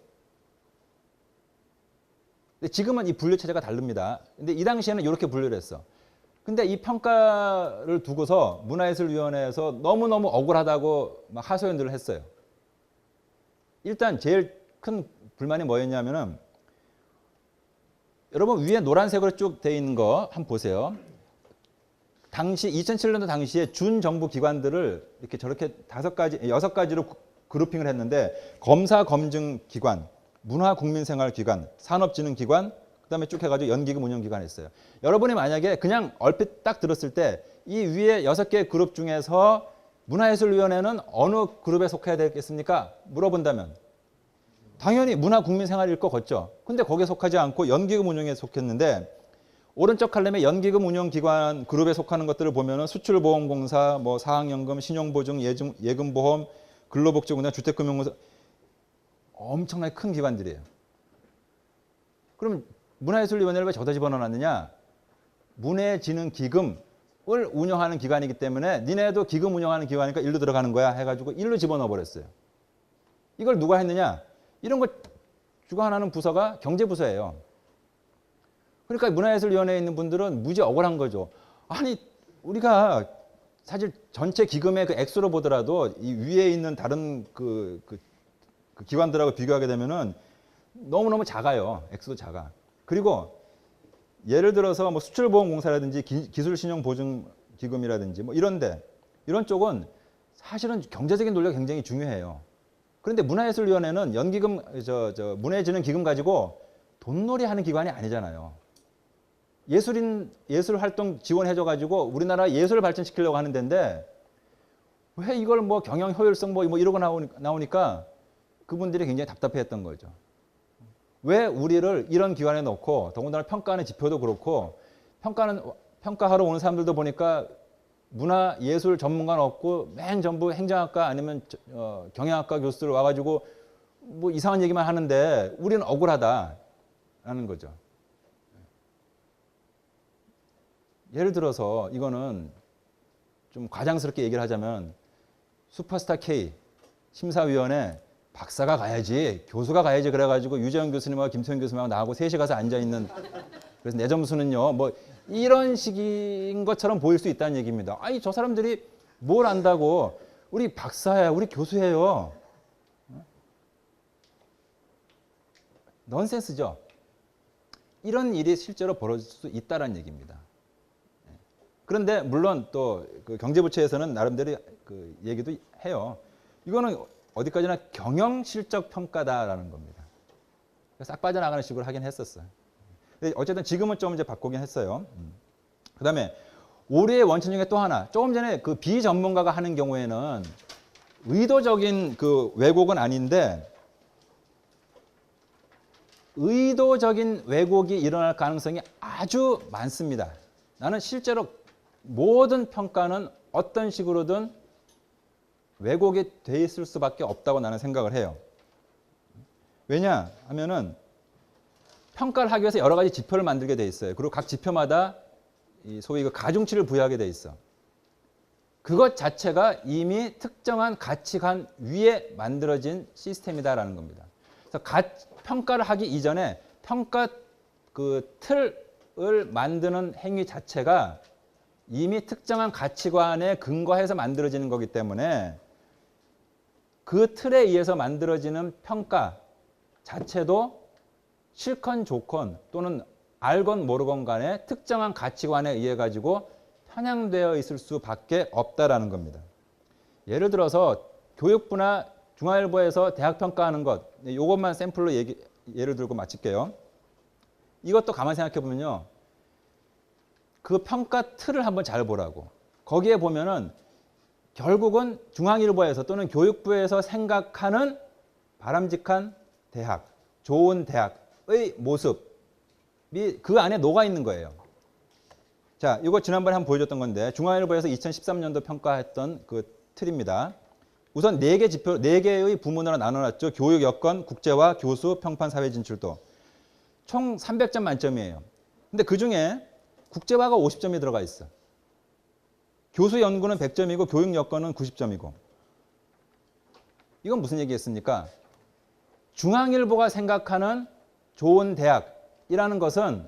근데 지금은 이 분류 체제가 다릅니다. 근데 이 당시에는 이렇게 분류를 했어. 근데 이 평가를 두고서 문화예술위원회에서 너무너무 억울하다고 막 하소연들을 했어요. 일단 제일 큰 불만이 뭐였냐면은 여러분 위에 노란색으로 쭉 돼 있는 거 한번 보세요. 당시 2007년도 당시에 준정부 기관들을 이렇게 저렇게 6가지로 그룹핑을 했는데 검사 검증 기관, 문화국민생활기관, 산업진흥기관, 그다음에 쭉 해가지고 연기금 운영기관 했어요. 여러분이 만약에 그냥 얼핏 딱 들었을 때 이 위에 6개 그룹 중에서 문화예술위원회는 어느 그룹에 속해야 되겠습니까? 물어본다면 당연히 문화국민생활일 것 같죠. 근데 거기에 속하지 않고 연기금 운영에 속했는데 오른쪽 칼럼에 연기금 운영기관 그룹에 속하는 것들을 보면은 수출보험공사, 뭐 사학연금, 신용보증, 예금보험, 근로복지공단, 주택금융공사 엄청나게 큰 기관들이에요. 그럼 문화예술위원회를 왜 저다 집어넣었느냐? 문예진흥기금을 운영하는 기관이기 때문에 니네도 기금 운영하는 기관이니까 일로 들어가는 거야 해가지고 일로 집어넣어 버렸어요. 이걸 누가 했느냐? 이런 거 주관하는 부서가 경제부서예요. 그러니까 문화예술위원회에 있는 분들은 무지 억울한 거죠. 아니 우리가 사실 전체 기금의 그 액수로 보더라도 이 위에 있는 다른 그 기관들하고 비교하게 되면은 너무너무 작아요. 액수도 작아. 그리고 예를 들어서 뭐 수출보험공사라든지 기술신용보증기금이라든지 뭐 이런 쪽은 사실은 경제적인 논리가 굉장히 중요해요. 그런데 문화예술위원회는 연기금, 문예진흥기금 가지고 돈놀이 하는 기관이 아니잖아요. 예술활동 지원해줘가지고 우리나라 예술을 발전시키려고 하는 데인데 왜 이걸 뭐 경영 효율성 뭐 이러고 나오니까 그분들이 굉장히 답답해했던 거죠. 왜 우리를 이런 기관에 넣고 더군다나 평가하는 지표도 그렇고 평가하러 오는 사람들도 보니까 문화 예술 전문가는 없고 맨 전부 행정학과 아니면 경영학과 교수들 와가지고 뭐 이상한 얘기만 하는데 우리는 억울하다라는 거죠. 예를 들어서 이거는 좀 과장스럽게 얘기를 하자면 슈퍼스타 K 심사위원회 박사가 가야지 교수가 가야지 그래가지고 유재영 교수님하고 김소영 교수님하고 나하고 셋이 가서 앉아있는 그래서 내 점수는요 뭐 이런 식인 것처럼 보일 수 있다는 얘기입니다. 아니 저 사람들이 뭘 안다고 우리 박사야 우리 교수예요. 넌센스죠. 이런 일이 실제로 벌어질 수 있다는 얘기입니다. 그런데 물론 또 그 경제부처에서는 나름대로 그 얘기도 해요. 이거는 어디까지나 경영실적 평가다라는 겁니다. 싹 빠져나가는 식으로 하긴 했었어요. 근데 어쨌든 지금은 좀 이제 바꾸긴 했어요. 그다음에 오류의 원천 중에 또 하나. 조금 전에 그 비전문가가 하는 경우에는 의도적인 그 왜곡은 아닌데 의도적인 왜곡이 일어날 가능성이 아주 많습니다. 나는 실제로 모든 평가는 어떤 식으로든 왜곡이 돼 있을 수밖에 없다고 나는 생각을 해요. 왜냐 하면은 평가를 하기 위해서 여러 가지 지표를 만들게 돼 있어요. 그리고 각 지표마다 이 소위 그 가중치를 부여하게 돼 있어. 그것 자체가 이미 특정한 가치관 위에 만들어진 시스템이다라는 겁니다. 그래서 평가를 하기 이전에 평가 그 틀을 만드는 행위 자체가 이미 특정한 가치관에 근거해서 만들어지는 거기 때문에 그 틀에 의해서 만들어지는 평가 자체도 싫건 좋건 또는 알건 모르건 간에 특정한 가치관에 의해 가지고 편향되어 있을 수밖에 없다라는 겁니다. 예를 들어서 교육부나 중앙일보에서 대학 평가하는 것, 이것만 샘플로 예를 들고 마칠게요. 이것도 가만히 생각해 보면요. 그 평가 틀을 한번 잘 보라고. 거기에 보면은 결국은 중앙일보에서 또는 교육부에서 생각하는 바람직한 대학, 좋은 대학의 모습이 그 안에 녹아 있는 거예요. 자, 이거 지난번에 한번 보여줬던 건데 중앙일보에서 2013년도 평가했던 그 틀입니다. 우선 4개 지표, 4개의 부문으로 나눠놨죠. 교육 여건, 국제화, 교수, 평판, 사회 진출도. 총 300점 만점이에요. 근데 그 중에 국제화가 50점이 들어가 있어. 교수 연구는 100점이고 교육 여건은 90점이고. 이건 무슨 얘기겠습니까? 중앙일보가 생각하는 좋은 대학이라는 것은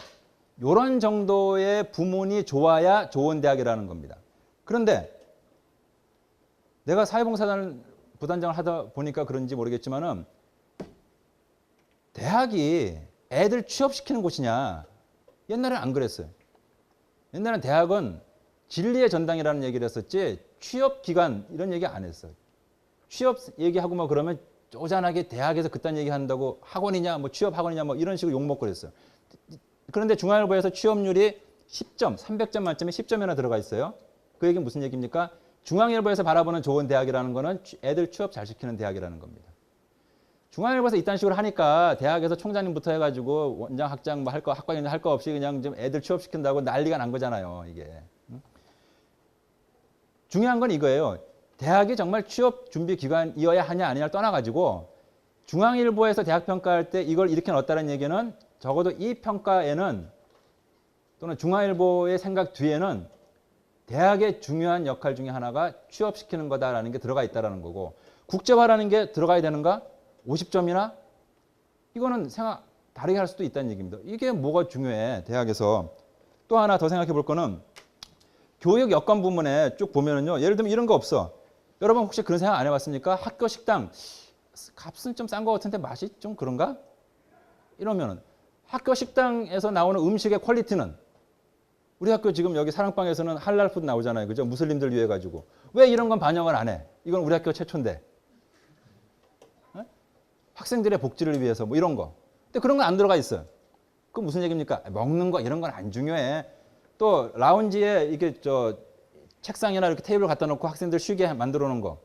이런 정도의 부문이 좋아야 좋은 대학이라는 겁니다. 그런데 내가 사회봉사단 부단장을 하다 보니까 그런지 모르겠지만은 대학이 애들 취업시키는 곳이냐? 옛날에는 안 그랬어요. 옛날엔 대학은 진리의 전당이라는 얘기를 했었지 취업기관 이런 얘기 안 했어요. 취업 얘기하고 뭐 그러면 쪼잔하게 대학에서 그딴 얘기한다고 학원이냐 뭐 취업학원이냐 뭐 이런 식으로 욕먹고 그랬어요. 그런데 중앙일보에서 취업률이 10점, 300점 만점에 10점이나 들어가 있어요. 그 얘기는 무슨 얘기입니까? 중앙일보에서 바라보는 좋은 대학이라는 거는 애들 취업 잘 시키는 대학이라는 겁니다. 중앙일보에서 이딴 식으로 하니까 대학에서 총장님부터 해가지고 원장, 학장 뭐 할 거, 학과위원 할 거 없이 그냥 좀 애들 취업시킨다고 난리가 난 거잖아요, 이게. 중요한 건 이거예요. 대학이 정말 취업 준비 기관이어야 하냐 아니냐를 떠나가지고 중앙일보에서 대학 평가할 때 이걸 이렇게 넣었다는 얘기는 적어도 이 평가에는 또는 중앙일보의 생각 뒤에는 대학의 중요한 역할 중에 하나가 취업시키는 거다라는 게 들어가 있다는 거고 국제화라는 게 들어가야 되는가? 50점이나? 이거는 생각 다르게 할 수도 있다는 얘기입니다. 이게 뭐가 중요해 대학에서. 또 하나 더 생각해 볼 거는 교육 여건 부문에 쭉 보면은요. 예를 들면 이런 거 없어. 여러분 혹시 그런 생각 안 해봤습니까? 학교 식당 값은 좀 싼 거 같은데 맛이 좀 그런가? 이러면은 학교 식당에서 나오는 음식의 퀄리티는 우리 학교 지금 여기 사랑방에서는 할랄 푸드 나오잖아요. 그죠? 무슬림들 위해 가지고. 왜 이런 건 반영을 안 해? 이건 우리 학교 최초인데. 에? 학생들의 복지를 위해서 뭐 이런 거. 근데 그런 건 안 들어가 있어요. 그 무슨 얘기입니까? 먹는 거 이런 건 안 중요해. 또 라운지에 이게 저 책상이나 이렇게 테이블 갖다 놓고 학생들 쉬게 만들어 놓은 거.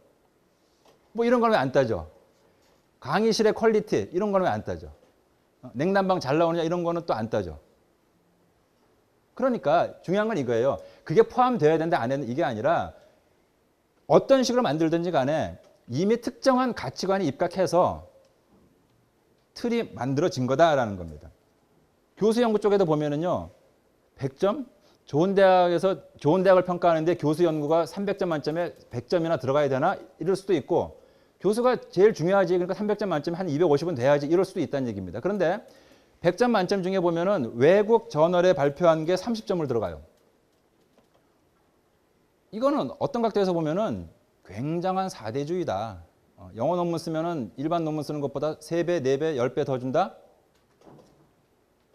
뭐 이런 걸 왜 안 따져? 강의실의 퀄리티 이런 걸 왜 안 따져? 냉난방 잘 나오느냐 이런 거는 또 안 따져. 그러니까 중요한 건 이거예요. 그게 포함되어야 되는데 안 되는 이게 아니라 어떤 식으로 만들든지 간에 이미 특정한 가치관이 입각해서 틀이 만들어진 거다라는 겁니다. 교수 연구 쪽에도 보면은요. 100점? 좋은 대학에서 좋은 대학을 평가하는데 교수 연구가 300점 만점에 100점이나 들어가야 되나? 이럴 수도 있고 교수가 제일 중요하지. 그러니까 300점 만점에 한 250은 돼야지. 이럴 수도 있다는 얘기입니다. 그런데 100점 만점 중에 보면은 외국 저널에 발표한 게 30점을 들어가요. 이거는 어떤 각도에서 보면은 굉장한 사대주의다. 영어 논문 쓰면은 일반 논문 쓰는 것보다 3배, 4배, 10배 더 준다?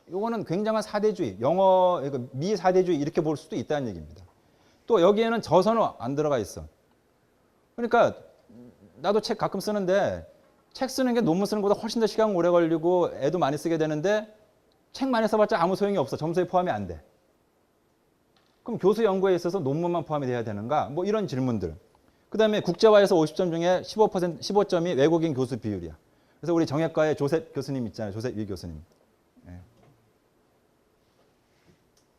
이거는 굉장한 사대주의, 영어, 미사대주의 이렇게 볼 수도 있다는 얘기입니다. 또 여기에는 저서는 안 들어가 있어. 그러니까 나도 책 가끔 쓰는데 책 쓰는 게 논문 쓰는 것보다 훨씬 더 시간 오래 걸리고 애도 많이 쓰게 되는데 책 많이 써봤자 아무 소용이 없어. 점수에 포함이 안 돼. 그럼 교수 연구에 있어서 논문만 포함이 돼야 되는가? 뭐 이런 질문들. 그 다음에 국제화에서 50점 중에 15점이 외국인 교수 비율이야. 그래서 우리 정외과에 조셉 교수님 있잖아요. 조셉 위 교수님. 예.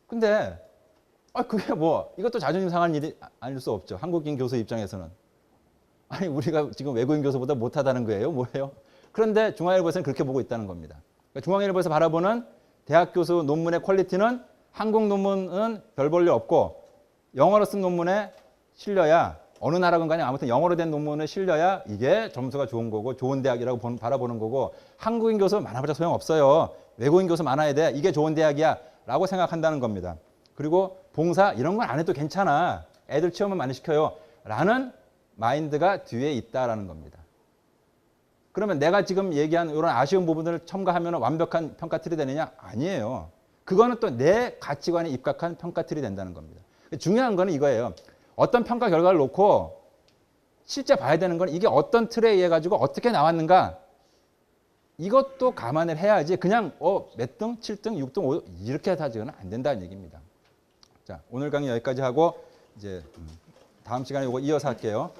근데 그게 뭐 이것도 자존심 상할 일이 아닐 수 없죠. 한국인 교수 입장에서는. 아니 우리가 지금 외국인 교수보다 못하다는 거예요? 뭐예요? 그런데 중앙일보에서는 그렇게 보고 있다는 겁니다. 그러니까 중앙일보에서 바라보는 대학 교수 논문의 퀄리티는 한국 논문은 별 볼 일 없고 영어로 쓴 논문에 실려야 어느 나라건 간에 아무튼 영어로 된 논문을 실려야 이게 점수가 좋은 거고 좋은 대학이라고 바라보는 거고 한국인 교수 많아봤자 소용없어요. 외국인 교수 많아야 돼. 이게 좋은 대학이야 라고 생각한다는 겁니다. 그리고 봉사 이런 건 안 해도 괜찮아. 애들 취업만 많이 시켜요. 라는 마인드가 뒤에 있다라는 겁니다. 그러면 내가 지금 얘기한 이런 아쉬운 부분들을 첨가하면 완벽한 평가 틀이 되느냐? 아니에요. 그거는 또 내 가치관에 입각한 평가 틀이 된다는 겁니다. 중요한 거는 이거예요. 어떤 평가 결과를 놓고 실제 봐야 되는 건 이게 어떤 틀에 의해 가지고 어떻게 나왔는가 이것도 감안을 해야지 그냥 몇 등, 7등, 6등, 5등 이렇게 따지고는 안 된다는 얘기입니다. 자, 오늘 강의 여기까지 하고 이제 다음 시간에 이거 이어서 할게요.